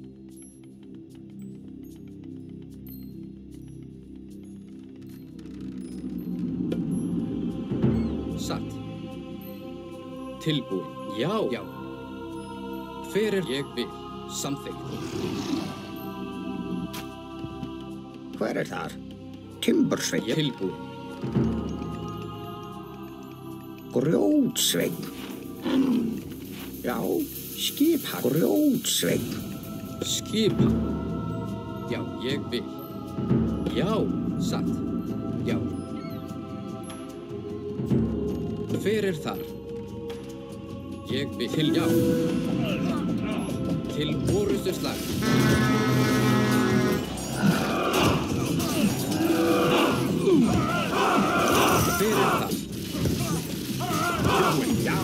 Speaker 5: Satt. Tilbúin. Já. Já. Hver ég vil. Samþykkt.
Speaker 4: Hver þar? Timbursveit.
Speaker 5: Tilbúin.
Speaker 4: Grjótsveit. Já. Skipa. Grjótsveit.
Speaker 5: Skipa. Já, ég vil. Já. Satt. Já. Hver þar? Ég vil. Til já. Til orrustu slag. Hver það?
Speaker 4: Já.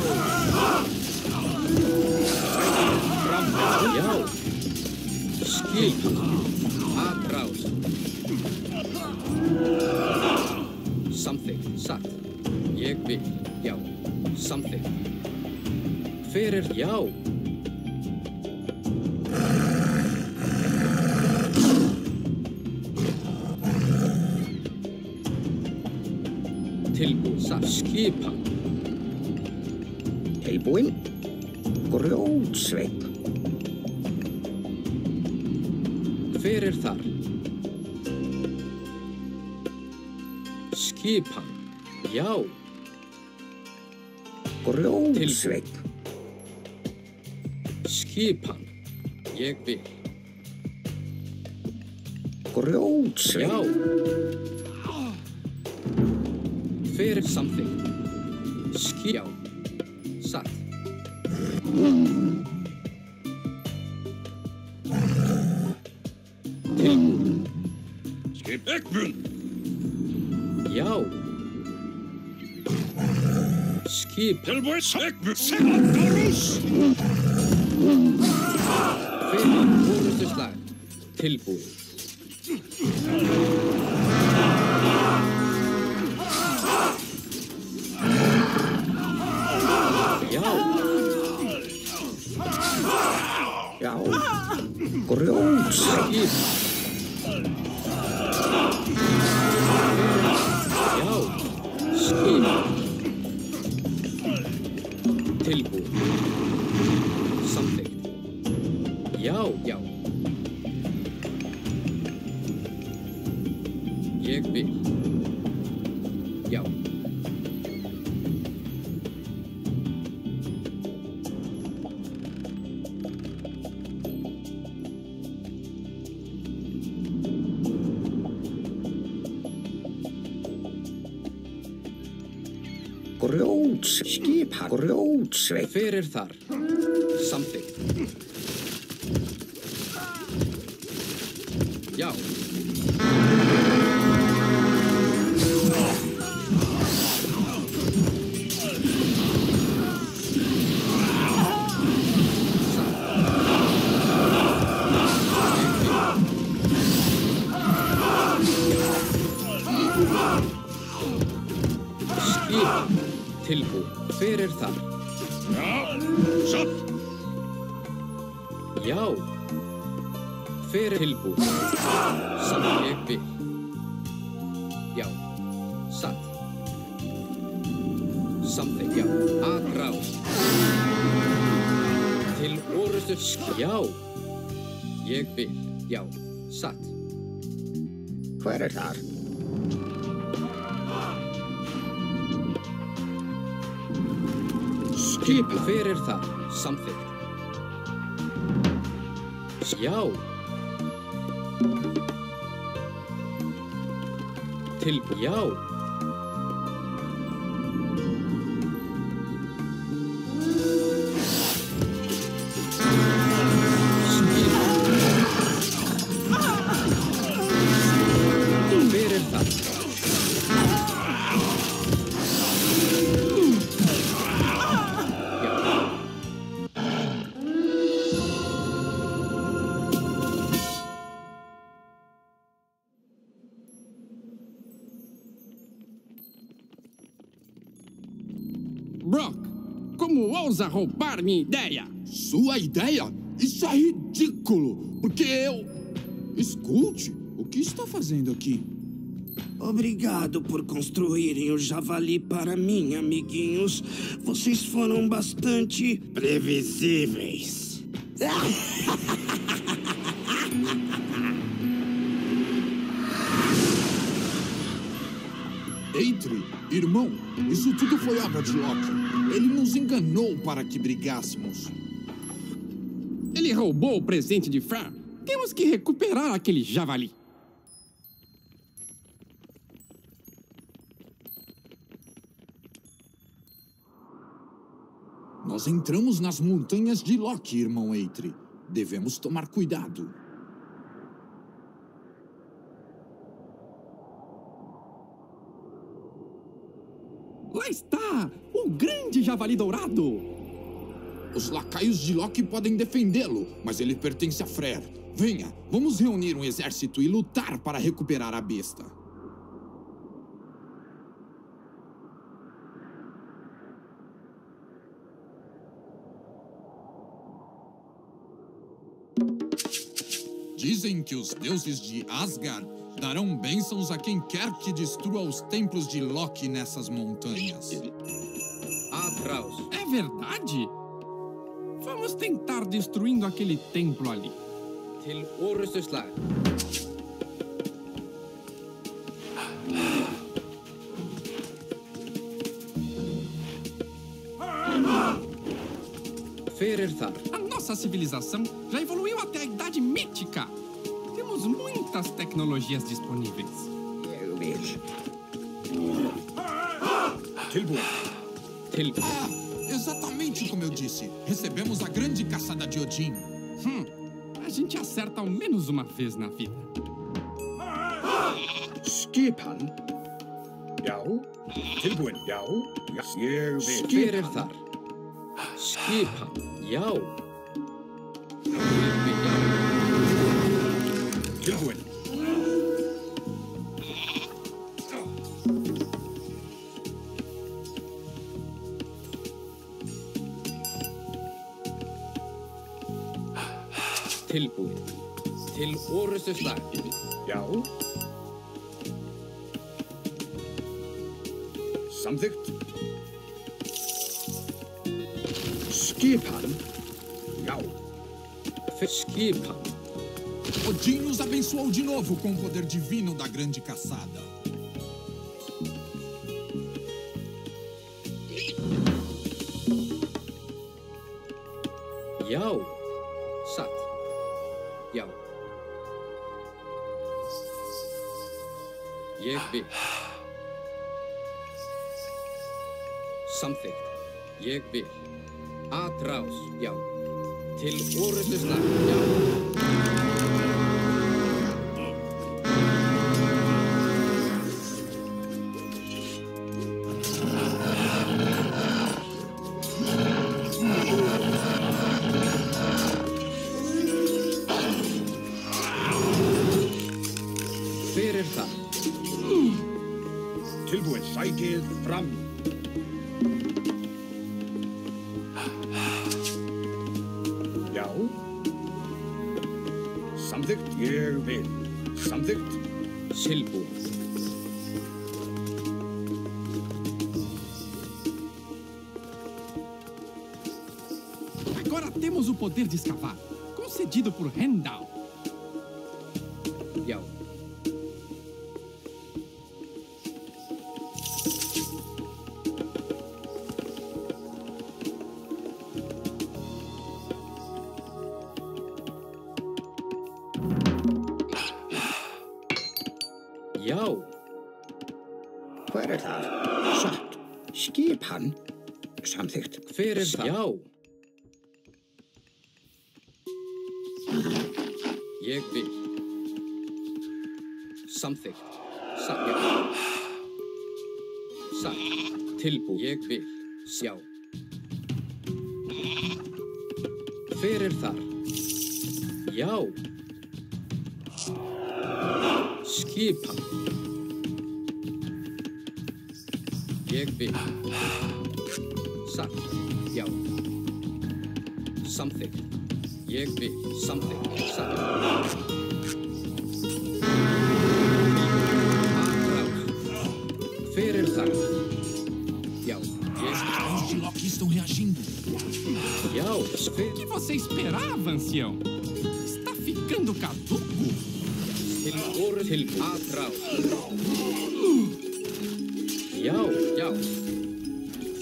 Speaker 5: Já. Skip. Atrás. Samþykkt. Satt. Ég vil. Já. Samþykkt. Hver já? Tilbúin. Satt. Skipa.
Speaker 4: Tilbúin. Grjótsveit.
Speaker 5: Hver þar? Skipan. Já.
Speaker 4: Grjótsveinn.
Speaker 5: Skipan. Ég vil.
Speaker 4: Grjótsveinn.
Speaker 5: Já. Hver samþykkt? Já. Satt. Tilbúið.
Speaker 6: Skip Ekmund.
Speaker 5: Já. Skip.
Speaker 6: Tilbúið. Ekmund. Senatorus.
Speaker 5: Fyrir orustu slag. Tilbúið. Já.
Speaker 4: Já. Grjótsveinn.
Speaker 5: Já. Skip. Tilbúið. Samþykkt. Já, já. Ég vil. Já.
Speaker 4: Skipan. Grjótsveinn.
Speaker 5: Hver þar? Samþykkt. Já. Skip. Tilbúið. Hver þar?
Speaker 6: Ja. Satt.
Speaker 5: Já. Hver tilbúið? Samt ég vil. Já. Satt. Samþykkt. Já. Aðráð. Til orustu já. Ég vil. Já. Satt.
Speaker 4: Hver þar?
Speaker 5: Skip. Hver þar? Samþykkt. Já. Tilbúið. Já. Skip. Hver þar?
Speaker 8: Brock, como ousa roubar minha ideia?
Speaker 3: Sua ideia? Isso é ridículo, porque eu... Escute, o que está fazendo aqui?
Speaker 7: Obrigado por construírem o javali para mim, amiguinhos. Vocês foram bastante previsíveis.
Speaker 3: Eitri, irmão, isso tudo foi obra de Loki. Ele nos enganou para que brigássemos.
Speaker 8: Ele roubou o presente de Fer. Temos que recuperar aquele javali.
Speaker 3: Nós entramos nas montanhas de Loki, irmão Eitri. Devemos tomar cuidado.
Speaker 8: Lá está! O grande javali dourado!
Speaker 3: Os lacaios de Loki podem defendê-lo, mas ele pertence a Freyr. Venha, vamos reunir um exército e lutar para recuperar a besta. Dizem que os deuses de Asgard darão bênçãos a quem quer que destrua os templos de Loki nessas montanhas.
Speaker 5: Atraus.
Speaker 8: É verdade? Vamos tentar destruindo aquele templo ali.
Speaker 5: Til orustu slag. Fyrir þar.
Speaker 8: A nossa civilização já evoluiu até a idade mítica. Temos muitas tecnologias disponíveis.
Speaker 4: Ég vil.
Speaker 5: Tilbúið.
Speaker 3: Exatamente como eu disse. Recebemos a grande caçada de Odin.
Speaker 8: A gente acerta ao menos uma vez na vida.
Speaker 6: Skipan. Já. Tilbúin. Já. Ég vil.
Speaker 5: Fyrir þar. Skipan. Já. Ég vil. Já.
Speaker 6: Tilbúin.
Speaker 5: Tilbúið. Til orrustuslag.
Speaker 6: Já. Samþykkt. Skipan. Já.
Speaker 5: Skipan.
Speaker 3: Odin nos abençoou de novo com o poder divino da grande caçada.
Speaker 5: Já. Satt. Já. Ég vil. Samþykkt. Ég vil. Atrás. Já. Til orrustuslag. Já. Fyrir það.
Speaker 6: Tilbúin. Sækið fram. Já. Samþykkt. Ég vil. Samþykkt.
Speaker 5: Tilbúið.
Speaker 8: Agora temos o poder de escavar, concedido por Heimdall.
Speaker 5: Já. Já.
Speaker 4: Hver það? Satt. Skipan. Samþykkt.
Speaker 5: Fyrir það. Já. Ég vil. Samþykkt. Satt. Já. Satt. Tilbúið. Ég vil. Sjá. Fyrir þar. Já. Skipan. Ég vil. Satt. Já. Samþykkt. Ég vil. Samþykkt. Satt. Fyrir þar. Já.
Speaker 3: Os de Loki estão reagindo.
Speaker 5: Já.
Speaker 8: O que você esperava, ancião? Está ficando caduco?
Speaker 5: Til orru. Tilbúið. Atrás. Já. Já.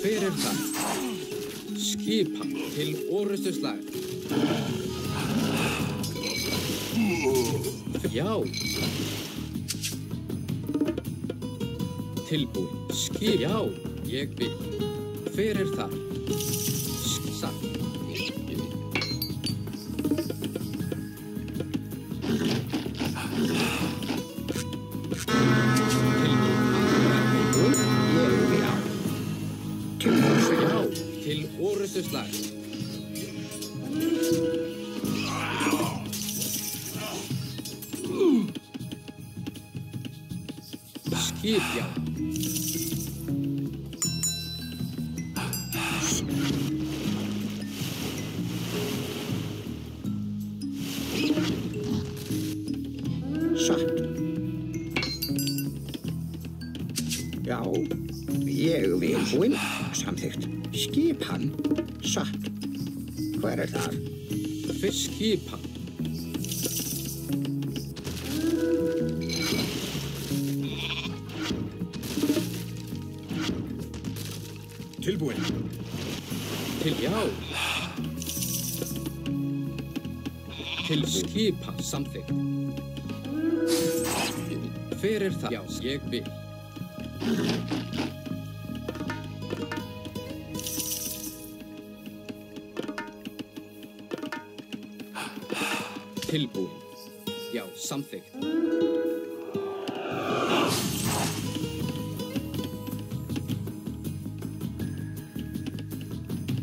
Speaker 5: Fyrir þar. Skipan. Til orrustuslag. Já. Tilbúið. Skip. Já. Ég vil. Fyrir þar. Satt. Já. Til orrustuslag. Skip. Já.
Speaker 4: Satt. Já. Ég vil. Búinn. Samþykkt. Skipan. Satt. Hver það?
Speaker 5: Skipan.
Speaker 6: Tilbúin.
Speaker 5: Já. Til skipa samþykkt. Fyrir það. Já, ég vil. Tilbúin. Já, samþykkt.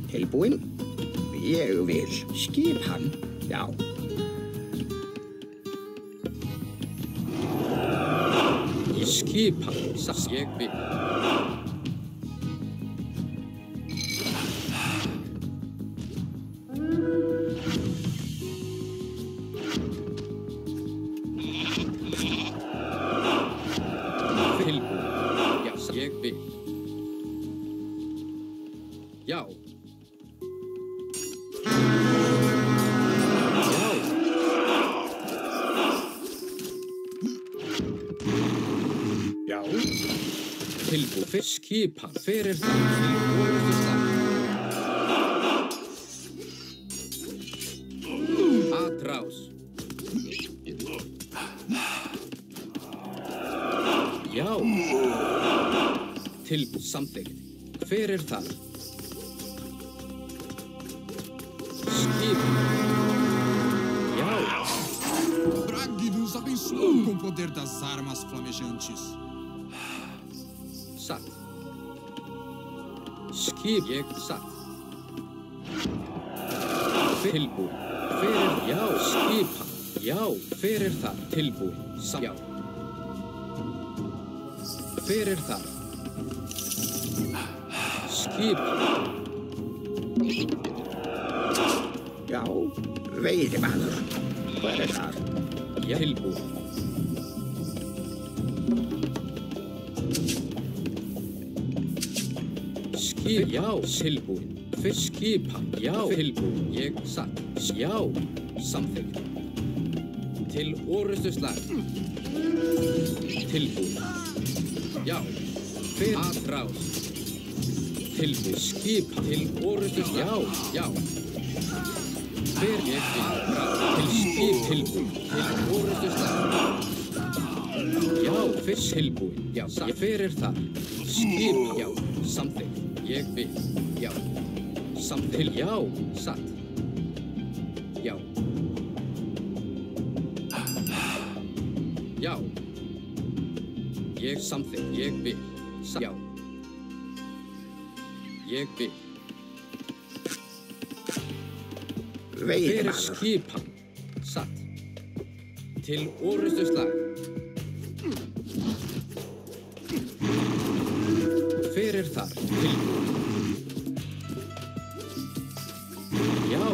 Speaker 4: Tilbúin? Ég vil. Skipan? Já.
Speaker 5: Skipan, ég vil. Tilbúin, já, ég vil. Já. Tilbúin fyrir skipan, fyrir það til orustu slag. Atrás. Já. Tilbúin samþykkt, fyrir það. Skipan. Já.
Speaker 3: Bragi nos abençoou com o poder das armas flamejantes.
Speaker 5: Satt. Skip ég satt. Tilbúin. Fyrir, já, skipan. Já, fyrir það. Tilbúin. Já. Fyrir það. Skipan.
Speaker 4: Já, veiðimaður. Hver það?
Speaker 5: Já, tilbúin. Já, tilbúin. Fyrir skipan. Já, tilbúin. Ég satt. Já, samþykkt. Til orustu slag. Tilbúin. Já. Fyrir atrás. Tilbúin. Skipan. Til orustu slag. Já, já. Fyrir ég atrás. Til skip. Tilbúin. Til orustu slag. Já, fyrir tilbúin. Já, satt. Fyrir það. Skipan. Já, samþykkt. Ég vil, já. Samtil, já, satt. Já. Já. Ég samþykkt, ég vil, satt. Já. Ég vil. Fyrir skipan, satt. Til orustu slag. Fyrir þar, tilbúin. Já.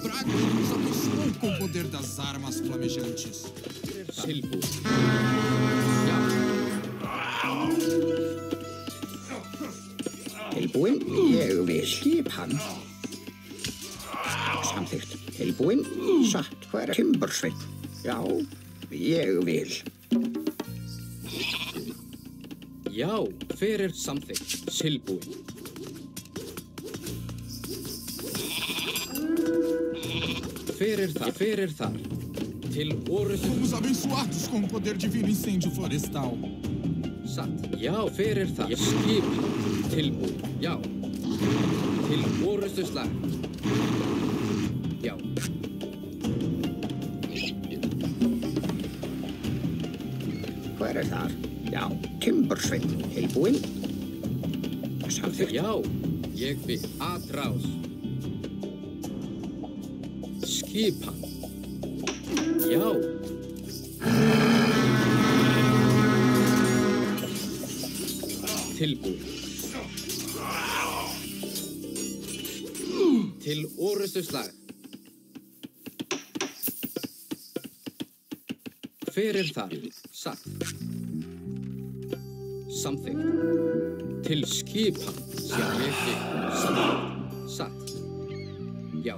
Speaker 3: Bragi nos abençoou com o poder das armas flamejantes.
Speaker 5: Tilbúin. Já.
Speaker 4: Tilbúin? Ég vil. Skipan? Samþykkt. Tilbúin? Satt. Hver er Timbersveit? Já, ég vil.
Speaker 5: Já, fyrir samþykkt, tilbúin. Fyrir það. Til orustu.
Speaker 3: Fomos abençoados com o poder divino incêndio florestal.
Speaker 5: Satt. Já, fyrir það. Skipan, tilbúin. Já. Til orustu slag. Já.
Speaker 4: Hver er þar? Já, Timbersveit. Tilbúin? Samþykkt.
Speaker 5: Já, ég vil atrás. Skipan. Já. Tilbúin. Til orustu slag. Fyrir það. Satt. Samþykkt. Til skipan. Já, ég vil. Samþykkt. Satt. Já.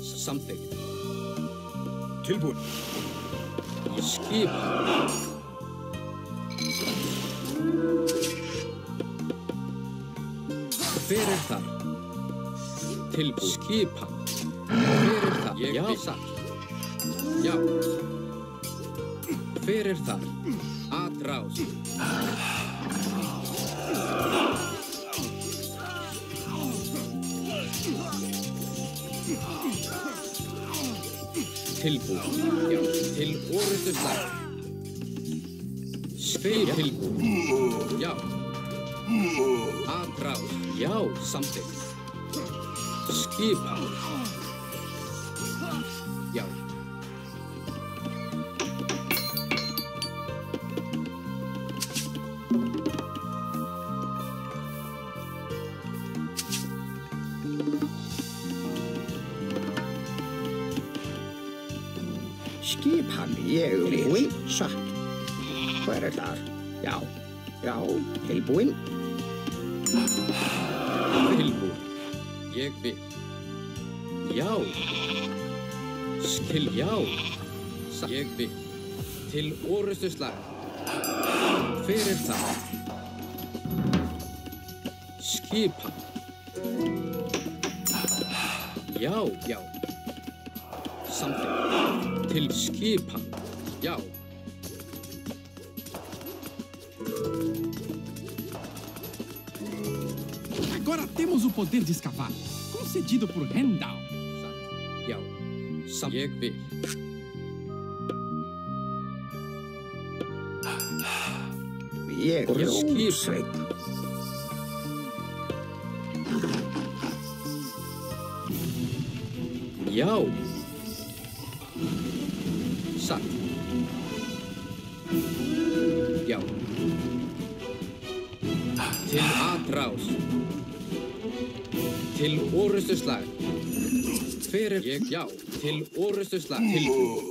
Speaker 5: Samþykkt.
Speaker 6: Tilbúin.
Speaker 5: Í skipan. Hver þar? Tilbúin. Skipan. Hver þar? Já, satt. Já. Hver þar? Atrás. Tilbúin. Já, til orrustu slag. Tilbúin. Já. Atrás. Já, samþykkt. Skipan. Já.
Speaker 4: Skipan, ég tilbúin, satt. Hver þar? Já, tilbúin.
Speaker 5: Tilbúin. Ég vil. Já. Já. Ég vil. Til orrustu slag. Hver það? Skipan. Já. Samþykkt. Til skipan. Já.
Speaker 8: Agora temos o poder de escavar, concedido por Rendal.
Speaker 5: Já. Ég vil.
Speaker 4: Ég Rómsveinn.
Speaker 5: Já. Satt. Já. Til atrás. Til orrustu slag. Hver ég? Já. Til orrustu slag. Tilbúin.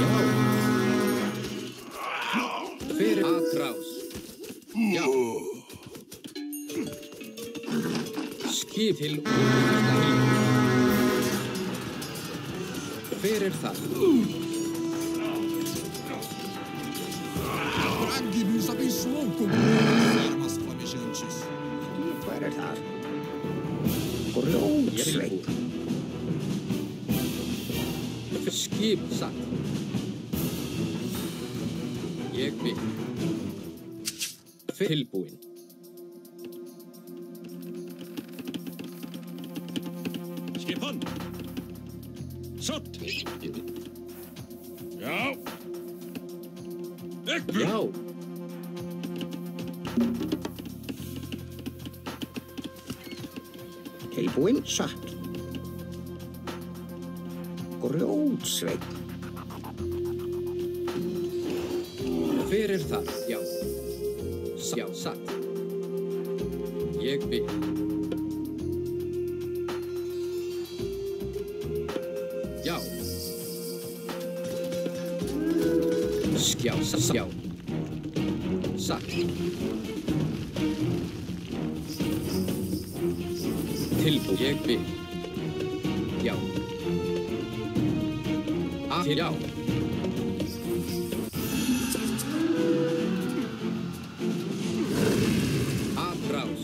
Speaker 5: Já. Hver atrás. Já. Skip til orrustu slag. Hver það?
Speaker 3: Bragi nos abençoou com armas flamejantes.
Speaker 4: Hver þar? Rómsveinn.
Speaker 5: Skip satt. Ég vil. Tilbúin.
Speaker 6: Skipan. Satt. Já. Ekbu.
Speaker 5: Já.
Speaker 4: Tilbúin, satt. Rómsveinn.
Speaker 5: Hver það? Já. Já, satt. Ég vil. Já. Já. Satt. Tilbúin. Ég vil. Já. Já. Atrás.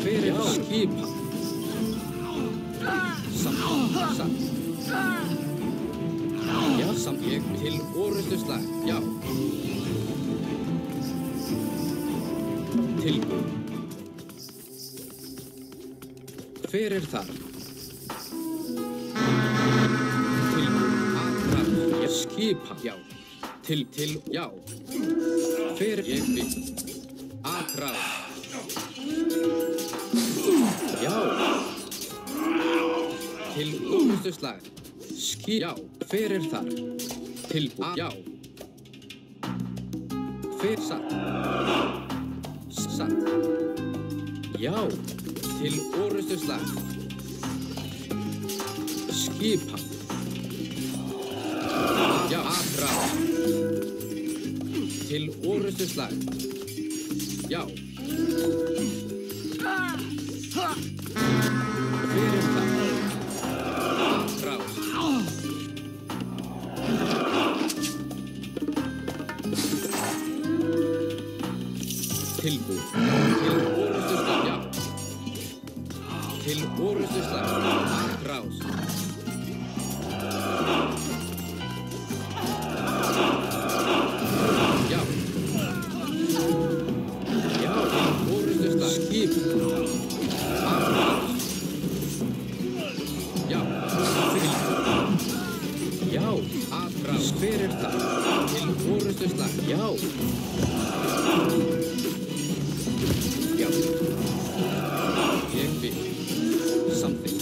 Speaker 5: Hver skipan? Satt. Já, samt ég til orrustu slag. Já. Tilbúin. Hver þar? Tilbúin. Atrás. Ég skipa. Já. Já. Hver ég vil. Atrás. Já. Til orrustu slag. Já. Hver þar? Tilbúin. Já. Hver satt? Satt. Já. Til orrustu slag. Skipan. Já. Atrás. Til orrustu slag. Já. Tilbúið. Til orrustuslag, já. Til orrustuslag. Atrás. Já. Já, til orrustuslag. Skip. Atrás. Já. Já, atrás. Hver það? Til orrustuslag, já. Já. Ég vil. Something.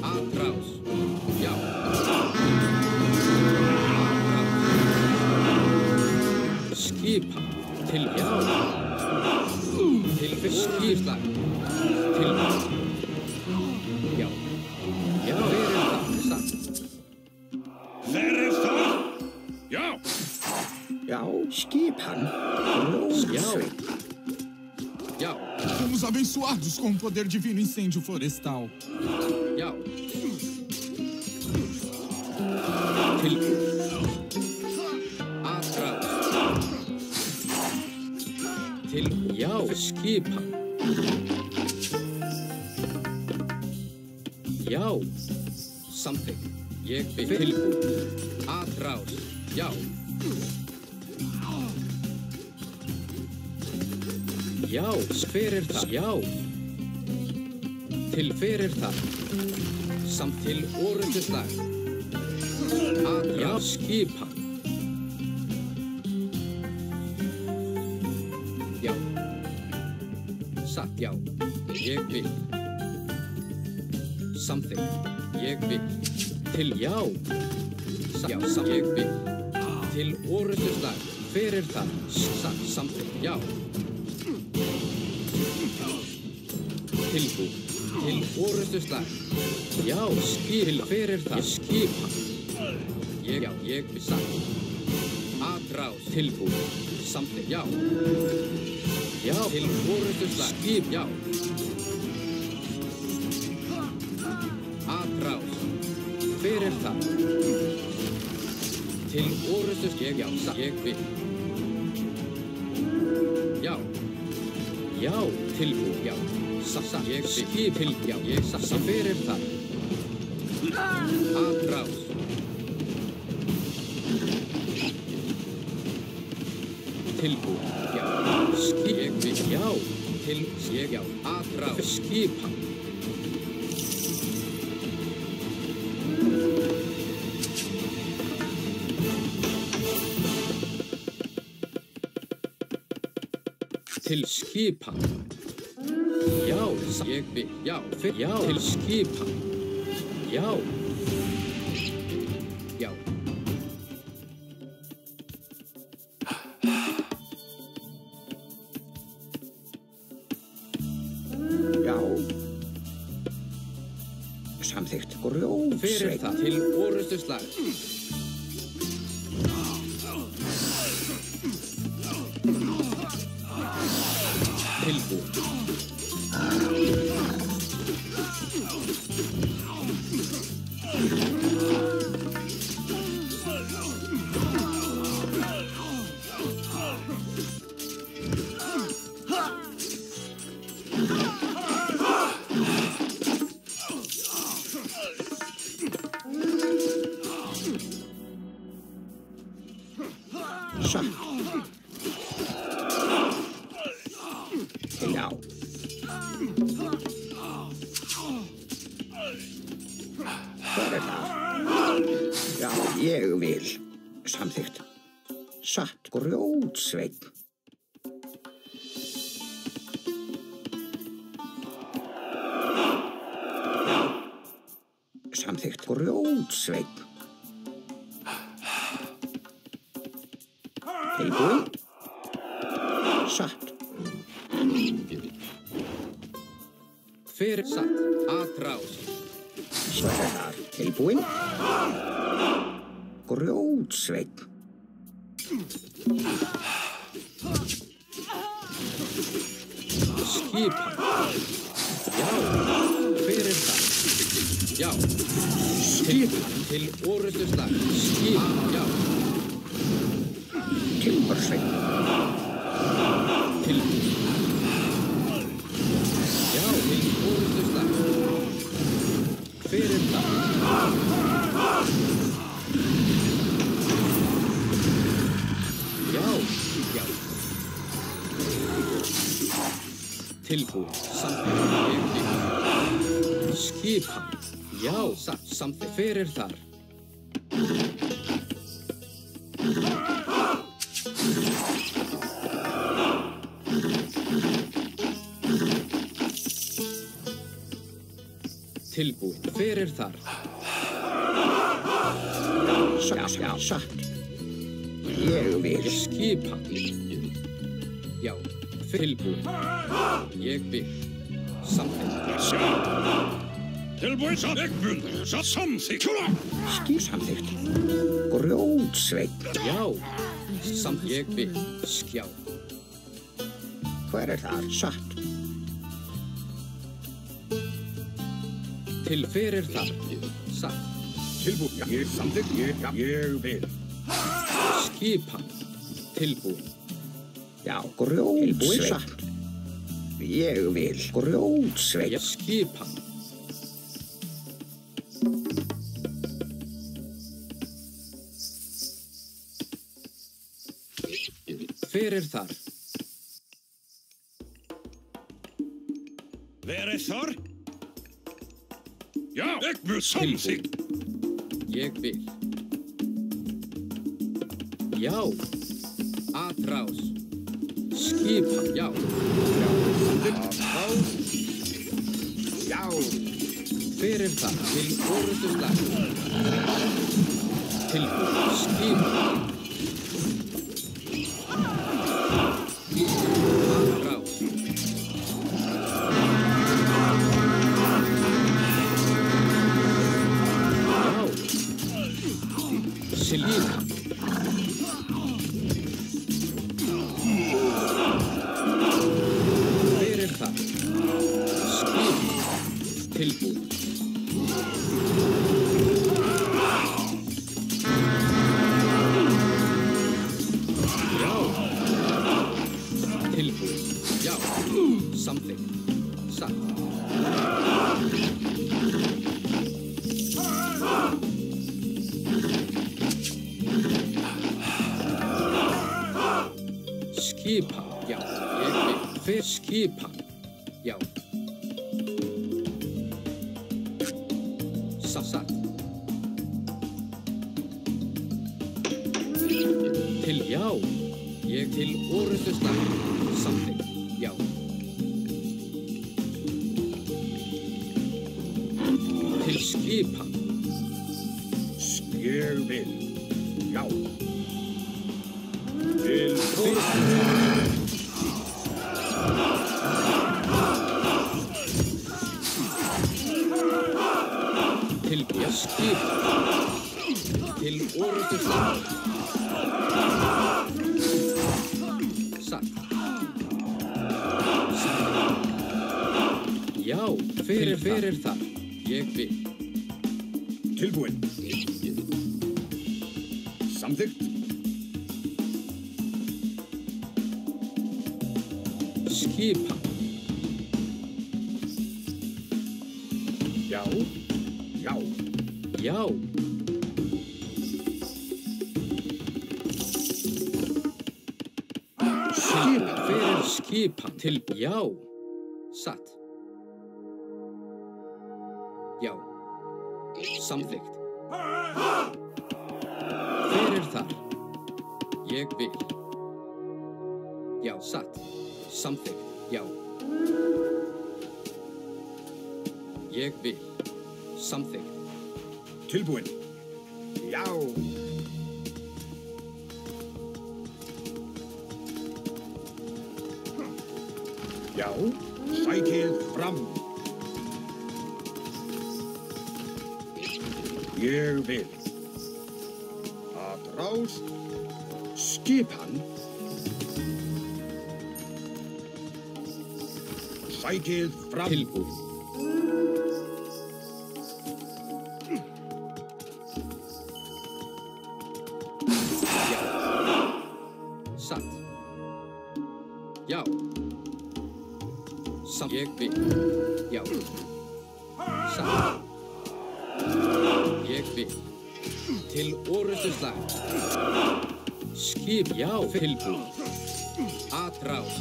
Speaker 5: Atrás. Já. Atrás. Skipa. Til, já. Til skýrslag. Til. Já. Já, hver það? Satt.
Speaker 6: Hver það? Já.
Speaker 4: Já, skipan. Rósveit.
Speaker 5: Já.
Speaker 3: Fomos abençoados com o poder divino incêndio florestal.
Speaker 5: Já. Til. Atrás. Til, já, skipan. Já. Something. Ég vil. Tilbúið. Atrás. Já. Já, hver það? Já. Til hver það? Samt til orrustuslag. Já, skipa. Já. Satt, já. Ég vil. Something. Ég vil. Til, já. Já, samt. Ég vil. Til orrustuslag. Hver það? Satt, something. Já. Tilbúið. Til orrustuslag. Já, skip. Til hver það? Ég skipa. Já, ég vil sagt. Atrás. Tilbúið. Samtlig, já. Já, til orrustuslag. Skip, já. Atrás. Hver það? Til orrustuslag. Já, sagt. Ég vil. Já. Já, tilbúið, já. Sassa, ég skip til, já, ég sassa fyrir það. Atrás. Tilbúið, já. Skip, ég vil, já. Til, ég, já. Atrás. Skipa. Til skipa. Já, ég vil, já, já, til skipa. Já. Já.
Speaker 4: Já. Samþykkt grjótsveit.
Speaker 5: Fyrir það til orrustuslag. Tilbúið.
Speaker 4: Satt. Já. Hver það? Já, ég vil. Samþykkt. Satt grjótsveit. Samþykkt grjótsveit. Tilbúið. Satt.
Speaker 5: Hver satt? Atrás.
Speaker 4: Sverðar. Tilbúið. Grjótsveit.
Speaker 5: Skipa. Já, hver það? já. Skipan til orustuslag. Skipan, já.
Speaker 4: Timbursveit.
Speaker 5: Tilbúin. Já, til orustuslag. Hver það? Já, já. Tilbúin, samþykkt, skipan, já, samþykkt, hver þar? Tilbúin, hver þar?
Speaker 4: Satt. Ég vil.
Speaker 5: Skipan. Já, tilbúin. Ég vil. Samþykkt.
Speaker 6: Tilbúin samþykkt.
Speaker 4: Samþykkt. Grjótsveit.
Speaker 5: Já, samþykkt. Ég vil. Skjá.
Speaker 4: Hver þar? Satt.
Speaker 5: Til hver þar? Satt.
Speaker 6: Tilbúin. Ég samþykkt. Ég vil.
Speaker 5: Skipan. Tilbúin.
Speaker 4: Já, grjótsveit. Satt. Ég vil. Grjótsveit.
Speaker 5: Skipan. Hver þar?
Speaker 6: Hver þar? Já, ég vil samþykkt.
Speaker 5: Ég vil. Já. Atrás. Skipan, já. Atrás. Já. Hver það? Til orustuslag. Tilbúin. Skipan. Atrás. Selina. Hver það? Skip. Tilbúin. Já. Tilbúin. Já. Samþykkt. Satt. Skipan, já, ég vil. Hver skipan? Já. Satt. Til já. Ég til orustuslag. Samþykkt, já. Til skipan.
Speaker 6: Ég vil. Já. Til
Speaker 5: skip til orustuslag. Satt. Já, hver þar? Ég vil.
Speaker 6: Tilbúin. Samþykkt.
Speaker 5: Skipan.
Speaker 6: Já. Já.
Speaker 5: Já. Skipan. Hver skipan til já. Satt. Já. Samþykkt. Hver þar? Ég vil. Já, satt. Samþykkt. Já. Ég vil. Samþykkt.
Speaker 6: Tilbúin. Já. Já. Sækið fram. Ég vil. Atrás. Skipan. Sækið fram.
Speaker 5: Tilbúin. Ég vil. Já. Satt. Ég vil. Til orrustuslag. Skip, já, tilbúin. Atrás.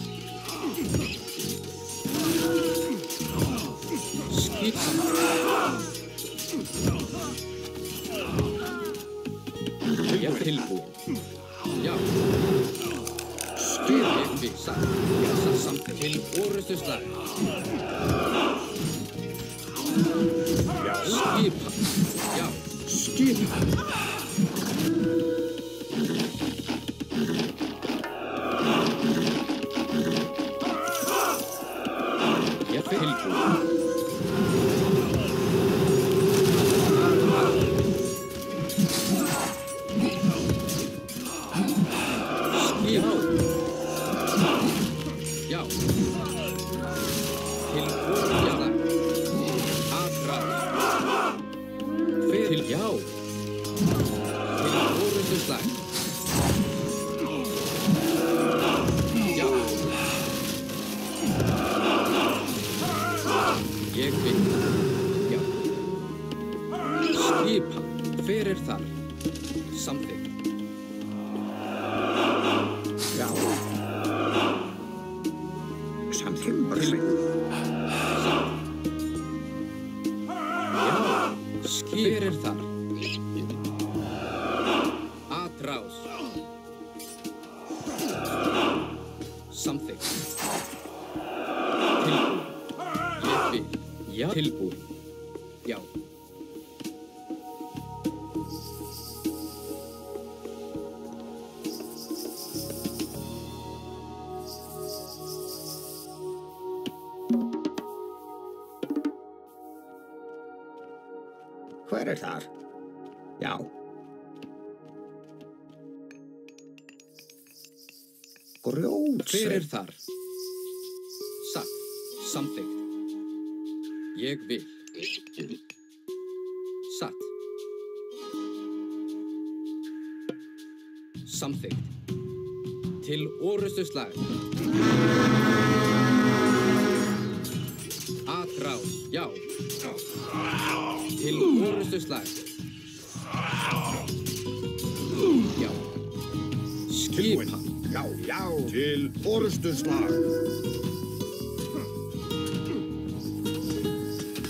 Speaker 5: Skip. Já, tilbúin. Já. Skip, ég vil. Satt. Já, samt til orrustuslag. Já. Skip. Já. Skip. Ég tilbúin. Skip. Já. Til orrustuslag. Atrás. Til já. Til orrustuslag. Já. Ég vil. Já. Skipa. Hver þar? Samþykkt.
Speaker 4: Já. Samþymbursveit.
Speaker 5: Já. Hver þar? Atrás. Samþykkt. Tilbúin. Ég vil. Já. Tilbúin. Já.
Speaker 4: Hver þar? Já. Grjótsveit.
Speaker 5: Hver þar? Satt. Samþykkt. Ég vil. Satt. Samþykkt. Til orrustuslag. Atrás. Já. Til orrustuslag. Já. Skipa.
Speaker 7: Já, já. Til orrustuslag.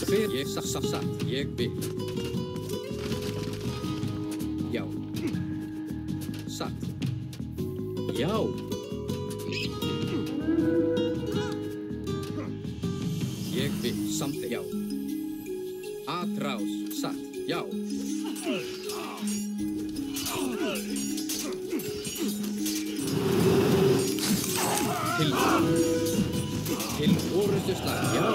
Speaker 5: Hver ég satt. Ég vil. Já. Satt. Já. Ég vil. Samþykkt. Já. Atrás. Satt. Já. Til orrustuslag. Já.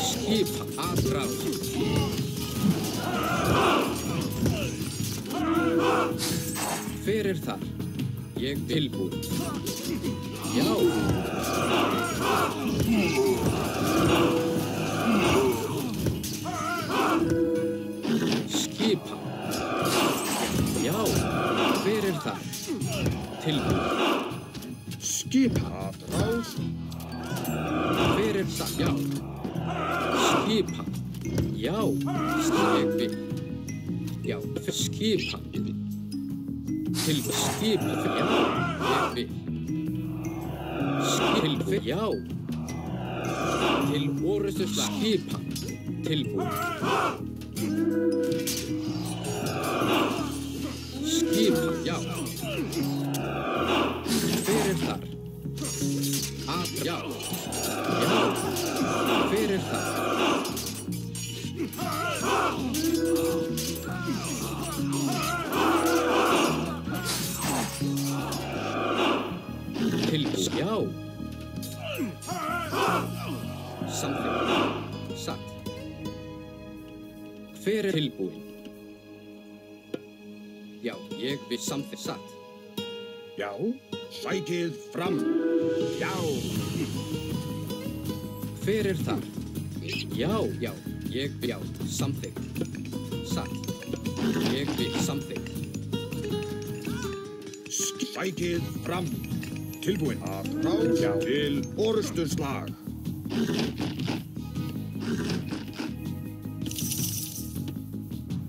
Speaker 5: Skipa. Atrás. Hver þar? Ég tilbúin. Já. Skipa. Já. Hver þar? Tilbúin. Skipa. Atrás. Hver þar? Já. Skipa. Já. Ég vil. Já. Skipa. Til skipa. Já. Ég vil. Skipa. Já. Til orrustuslag. Skipa. Tilbúin. Skipa. Já. Hver þar? Já. Já. Hver þar? Til já. Samþykkt. Satt. Hver tilbúin? Já, ég vil samþykkt. Satt.
Speaker 7: Já, sækið fram. Já.
Speaker 5: Hver þar? Já, já, ég vil. Já, samþykkt. Satt. Ég vil samþykkt.
Speaker 6: Sækið fram. Tilbúin. Ráð til orustuslag.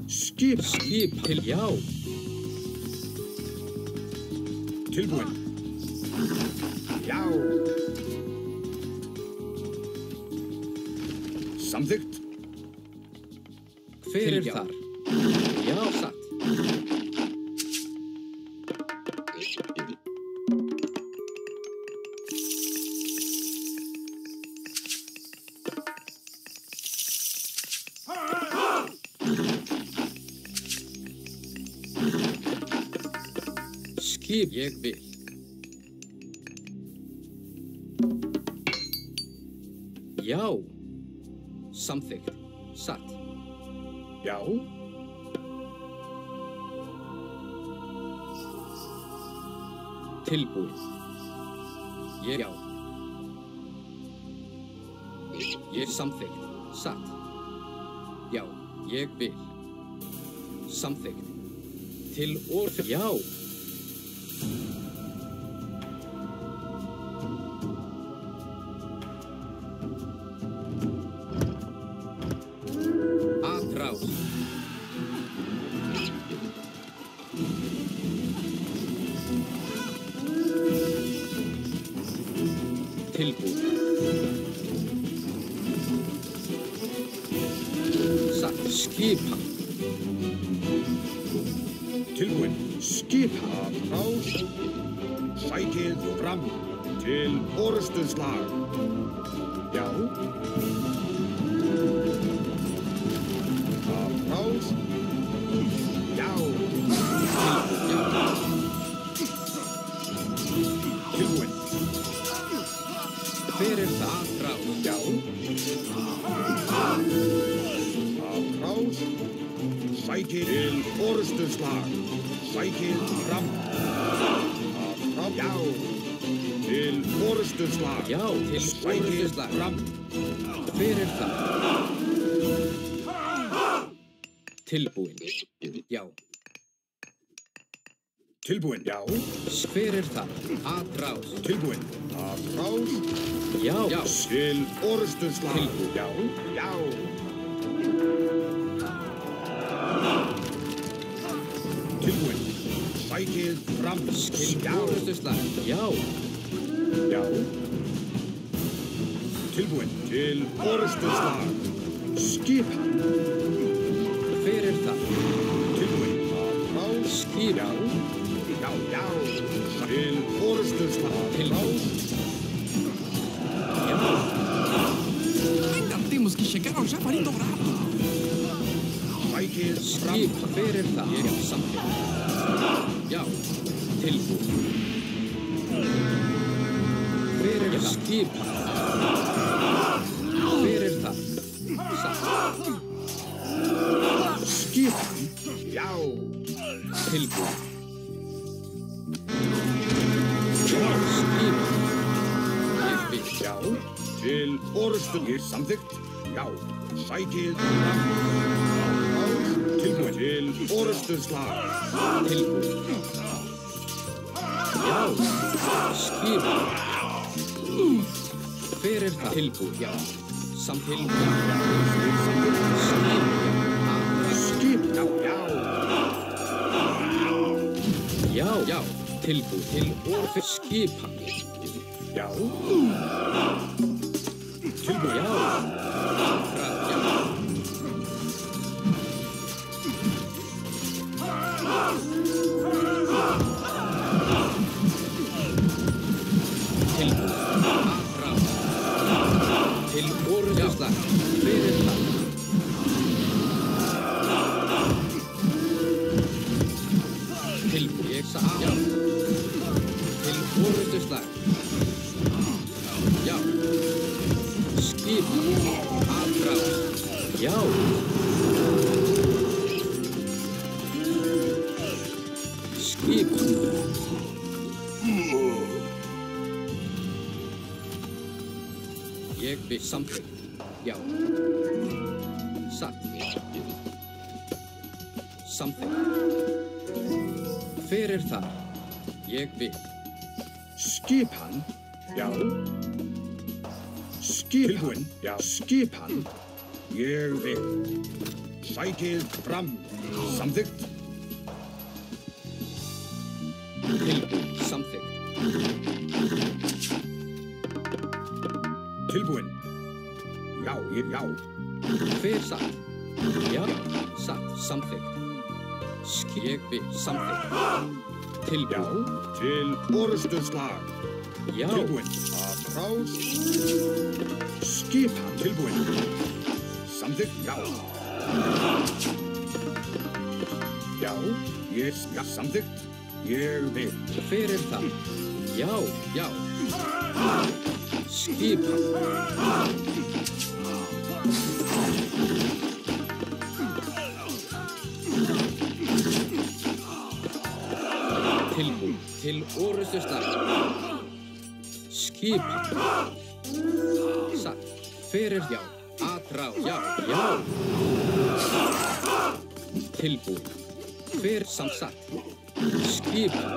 Speaker 6: Skip til, já. Tilbúin. Já. Samþykkt.
Speaker 5: Hver er þar? Já, satt. Skip, ég vil. Já. Samþykkt. Satt.
Speaker 6: Já.
Speaker 5: Tilbúin. Ég, já. Ég samþykkt. Satt. Já, ég vil. Samþykkt. Til orð, já. Atrás. Tilbúin. Satt. Skipa.
Speaker 6: Tilbúin. Skipa. Ráð. Sækið fram. Til orustuslag. Já. Ráð. Já. Tilbúin.
Speaker 5: Hver er það? Ráð.
Speaker 6: Já. Ráð. Sækið til orustuslag. Sækið fram. Já. Til orustuslag.
Speaker 5: Já, til orustuslag.
Speaker 6: Fram.
Speaker 5: Hver er það? Tilbúin. Já.
Speaker 6: Tilbúin. Já.
Speaker 5: Hver er það? Atrás.
Speaker 6: Tilbúin. Atrás.
Speaker 5: Já. Já.
Speaker 6: Til orustuslag.
Speaker 5: Tilbúin.
Speaker 6: Já. Já. Tilbúin. Sækið fram.
Speaker 5: Til orustuslag. Já.
Speaker 6: Já. Tilbúin. Til orustuslag. Skipa.
Speaker 5: Hver er það?
Speaker 6: Tilbúin. Atrás.
Speaker 5: Skipa.
Speaker 6: Já. Já. Til orustuslag.
Speaker 5: Tilbúin. Já.
Speaker 8: Ainda temos que chegar ao Javali Dourado.
Speaker 6: Sækið fram.
Speaker 5: Skipa. Hver er það? Ég er samþykkt. Já. Tilbúin. Hver er það? Skipa. Hver er það? Satt.
Speaker 6: Skipa. Já.
Speaker 5: Tilbúin. Skipa. Ég vil.
Speaker 6: Já. Til orustuslag. Samþykkt. Já. Sækið fram. Tilbúin. Til orustuslag.
Speaker 5: Tilbúin. Já. Skipa. Hver er það? Tilbúin. Já. Samtilbúin.
Speaker 6: Skip. Já. Já.
Speaker 5: Já. Já. Tilbúin. Til orð skipa.
Speaker 6: Já. Tilbúin.
Speaker 5: Já. Já. Tilbúin. Atrás. Til orustuslag. Hver er það? Tilbúin. Ég sagði já. Til orustuslag. Já. Skipa. Atrás. Já. Skipa. Ég vil samþykkt. Já. Satt. Samþykkt. Hver er það? Ég vil.
Speaker 7: Skipan. Já. Skipan. Já. Skipan. Ég vil. Sækið fram. Samþykkt.
Speaker 5: Tilbúin. Samþykkt.
Speaker 7: Tilbúin. Já, já.
Speaker 5: Hver satt? Já, satt. Samþykkt. Ég vil. Samþykkt. Tilbúin.
Speaker 7: Já. Til orustuslag.
Speaker 5: Já.
Speaker 7: Tilbúin. Atrás. Skipan. Tilbúin. Samþykkt. Já. Já. Ég skal samþykkt. Ég vil.
Speaker 5: Hver það? Já, já. Skipan. Tilbúin. Til orustuslag. Skipan. Satt. Hver já. Atrás. Já, já. Tilbúin. Hver samsatt. Skipan.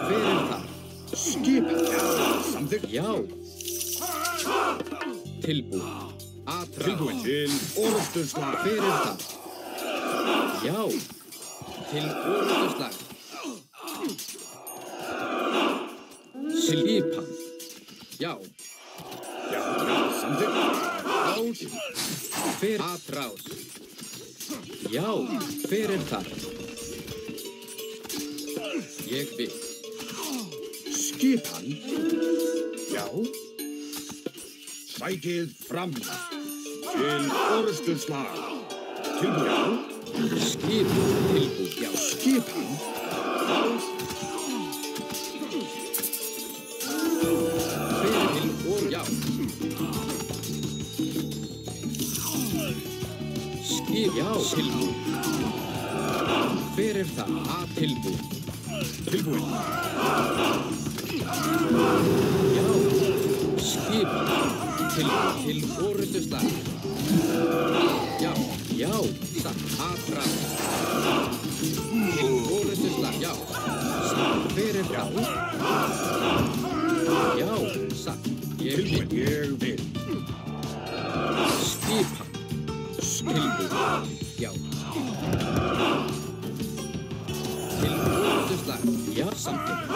Speaker 5: Hver það?
Speaker 7: Skipan. Samþykkt.
Speaker 5: Já. Tilbúin. Atrás.
Speaker 7: Tilbúin. Til orustuslag.
Speaker 5: Hver það? Já. Til orustuslag. Skipan. Já.
Speaker 7: Já, já. Samþykkt. Atrás.
Speaker 5: Hver atrás? Já, hver það? Ég vil.
Speaker 7: Skipan. Já. Sækið fram. Til orustuslag. Tilbúin. Já.
Speaker 5: Skipan. Tilbúin. Já.
Speaker 7: Skipan.
Speaker 5: Hver til og já. Skip. Já. Tilbúin. Hver það? Að tilbúin.
Speaker 7: Tilbúin.
Speaker 5: Já. Skipan. Tilbúin. Til orustuslag. Já. Já. Satt. Atrás. Til orustuslag. Já. Satt. Hver það? Já. Satt. Ég vil.
Speaker 7: Tilbúin. Ég vil.
Speaker 5: Skipan. Tilbúin. Já. Til orustuslag. Já. Samþykkt.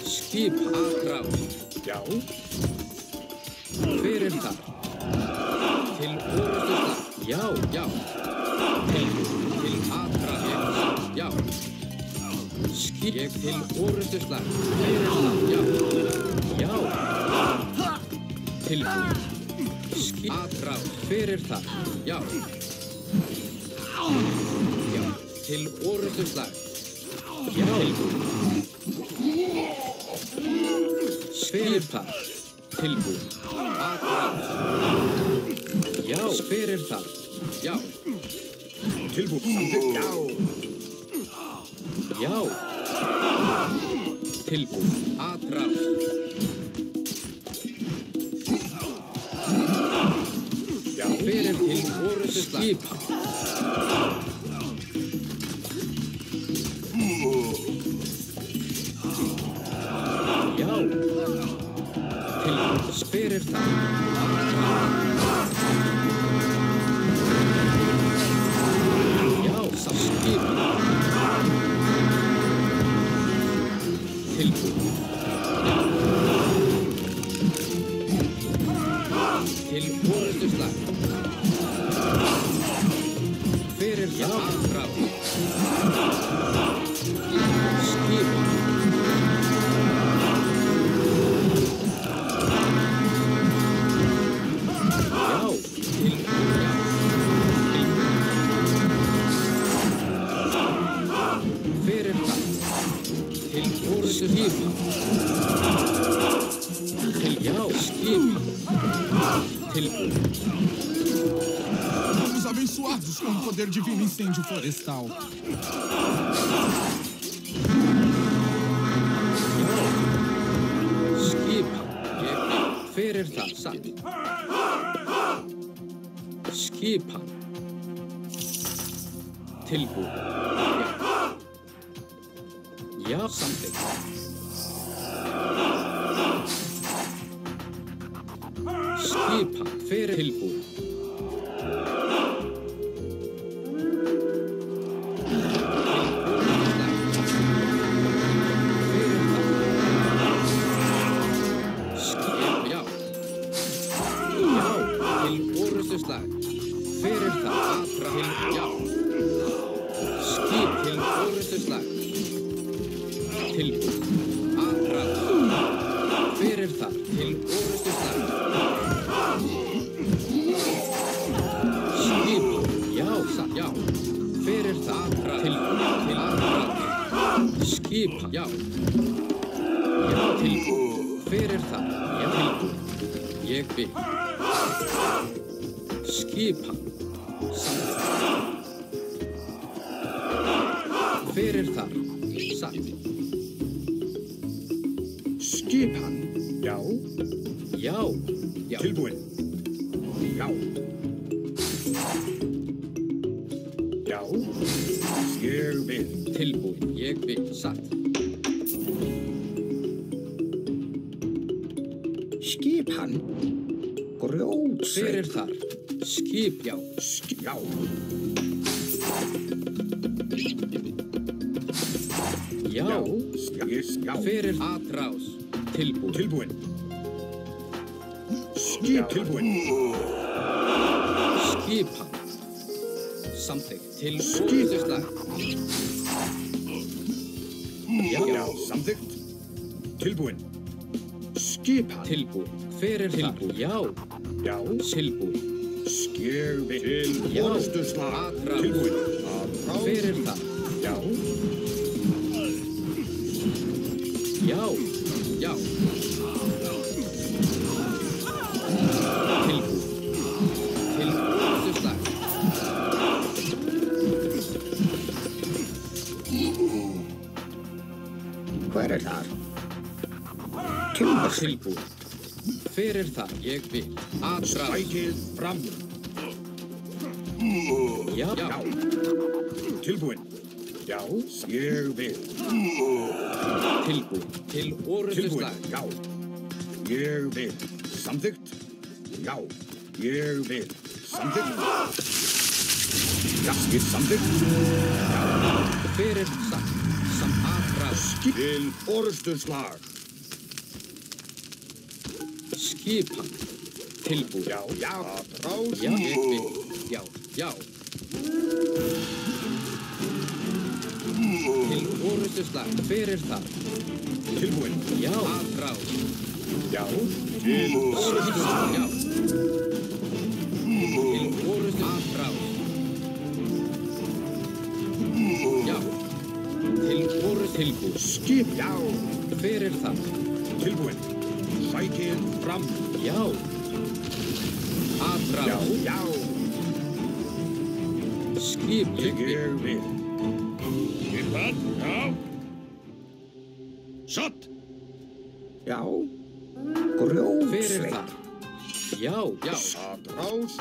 Speaker 5: Skipan. Atrás.
Speaker 7: Já.
Speaker 5: Hver það? Til orustuslag. Já, já. Til atrás. Já. Ég til orustuslag. Hver það? Já. Já. Tilbúin. Atrás. Hver það? Já. Já. Til orustuslag. Já. Skipan. Tilbúin. Atrás. Já. Hver það? Já.
Speaker 7: Tilbúin. Samþykkt. Já.
Speaker 5: Já. Tilbúin. Atrás.
Speaker 7: Já.
Speaker 5: Hver til orustuslag. Skipan. Já. Tilbúin. Hver það? Já, samt skipan. Tilbúin. Til orustuslag. Hver það? Atrás. Skipan. Skipan. Til já, skipan. Tilbúin.
Speaker 3: Fomos abençoados com o poder divino incêndio florestal.
Speaker 5: Skipan. Hver það? Satt. Skipan. tilbúin. Já, samþykkt. Skipan fyrir tilbúin. Fyrir það atra til já. Skip til orustuslag. Tilbúin. Atra. Fyrir það til orustuslag. Skip. Já, já. Fyrir það atra. Tilbúin. Til atra. Skip. Já. Já, tilbúin. Fyrir það. Já, tilbúin. Ég vil. Skipan. Fyrir þar. Satt.
Speaker 6: Skipan. Já.
Speaker 5: Já. Já.
Speaker 6: Tilbúin. Já. Já. Ég vil.
Speaker 5: Tilbúin. Ég vil. Satt.
Speaker 4: Skipan. Grjótsveinn.
Speaker 5: Fyrir þar. Skip, já.
Speaker 6: Já.
Speaker 5: Já.
Speaker 6: Já.
Speaker 5: Fyrir atrás. Tilbúin.
Speaker 6: Tilbúin. Skip. Tilbúin.
Speaker 5: Skipan. Samþykkt. Til orustuslag.
Speaker 6: Já. Samþykkt. Tilbúin. Skipan.
Speaker 5: Tilbúin. Fyrir tilbúin. Já.
Speaker 6: Já.
Speaker 5: Tilbúin.
Speaker 6: Ég vil. Til orustuslag.
Speaker 5: Atrás.
Speaker 6: Tilbúin.
Speaker 5: Fyrir það.
Speaker 6: Já.
Speaker 5: Já. Já. Tilbúin. Til orustuslag.
Speaker 4: Hver þar? Timbersveinn.
Speaker 5: Tilbúin. Fyrir það. Ég vil. Atrás.
Speaker 6: Spækið fram.
Speaker 5: Já. Já.
Speaker 6: Tilbúin. Já. Ég vil.
Speaker 5: Tilbúin. Til orustuslag.
Speaker 6: Já. Ég vil. Samþykkt. Já. Ég vil. Samþykkt. Já. Ég samþykkt.
Speaker 5: Fyrir satt. Atrás.
Speaker 6: Til orustuslag.
Speaker 5: Skipan. Tilbúin.
Speaker 6: Já. Já. Atrás.
Speaker 5: Já. Ég vil. Já. Já. Til orustuslag. Fyrir það.
Speaker 6: Tilbúin.
Speaker 5: Já. Atrás.
Speaker 6: Já. Til
Speaker 5: orustuslag. Já. Til orustuslag. Atrás. Já. Til orustuslag. Tilbúin.
Speaker 6: skip. Já.
Speaker 5: Fyrir það.
Speaker 6: Tilbúin. Sækið fram.
Speaker 5: Já. Atrás.
Speaker 6: Já. Já.
Speaker 5: Skip.
Speaker 6: Ég vil.
Speaker 2: Skipan, já. Satt.
Speaker 4: Já.
Speaker 5: Fyrir
Speaker 4: Grjótsveinn.
Speaker 5: það. Já. Já.
Speaker 6: Atrás.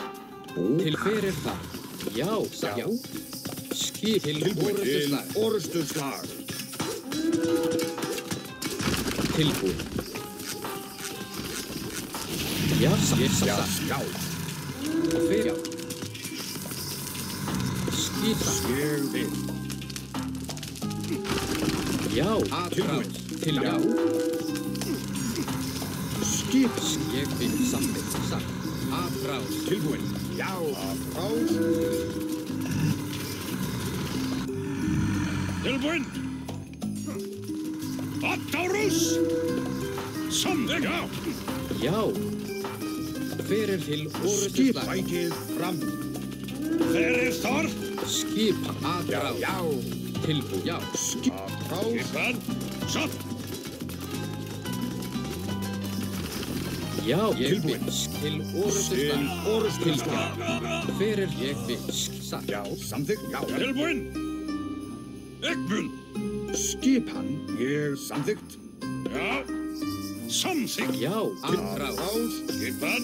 Speaker 5: Til fyrir það. Já. Já. Skip. Til
Speaker 6: Tilbúin. Til
Speaker 5: orustuslag.
Speaker 6: orustuslag.
Speaker 5: Tilbúin. Já.
Speaker 6: Já. Já.
Speaker 5: Fyrir. Já. Skipa.
Speaker 6: Ég vil.
Speaker 5: Já. Atrás. Til já.
Speaker 6: Skip.
Speaker 5: Ég vil samþykkt. Satt. Atrás.
Speaker 6: Tilbúin. Já. Atrás.
Speaker 2: Tilbúin. Atrás. Samþykkt. Já.
Speaker 5: Já. Fyrir til
Speaker 6: Skip.
Speaker 5: orustuslag.
Speaker 6: Sækið fram.
Speaker 2: Fyrir þar.
Speaker 5: Skipa.
Speaker 6: Já.
Speaker 5: Atrás.
Speaker 6: Já.
Speaker 5: Tilbúin. Já.
Speaker 6: Skip. Atrás.
Speaker 2: Skipan. Satt.
Speaker 5: Já. Ég
Speaker 6: Tilbúin.
Speaker 5: vil. Til
Speaker 6: Til
Speaker 5: orustuslag.
Speaker 6: orustuslag.
Speaker 5: Fyrir ég vil. Satt.
Speaker 6: Já. Samþykkt. Já.
Speaker 2: Tilbúin. Ekmun.
Speaker 6: Skipan. Ég samþykkt.
Speaker 2: Já. Samþykkt.
Speaker 5: Já. Atrás.
Speaker 6: Atrás.
Speaker 2: Skipan.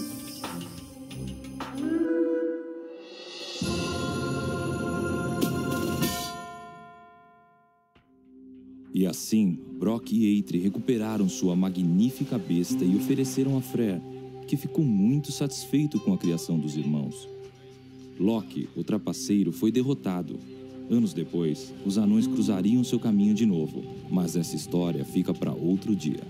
Speaker 1: assim, Brock e Eitri recuperaram sua magnífica besta e ofereceram a Freyr, que ficou muito satisfeito com a criação dos irmãos. Loki, o trapaceiro, foi derrotado. Anos depois, os anões cruzariam seu caminho de novo, mas essa história fica para outro dia.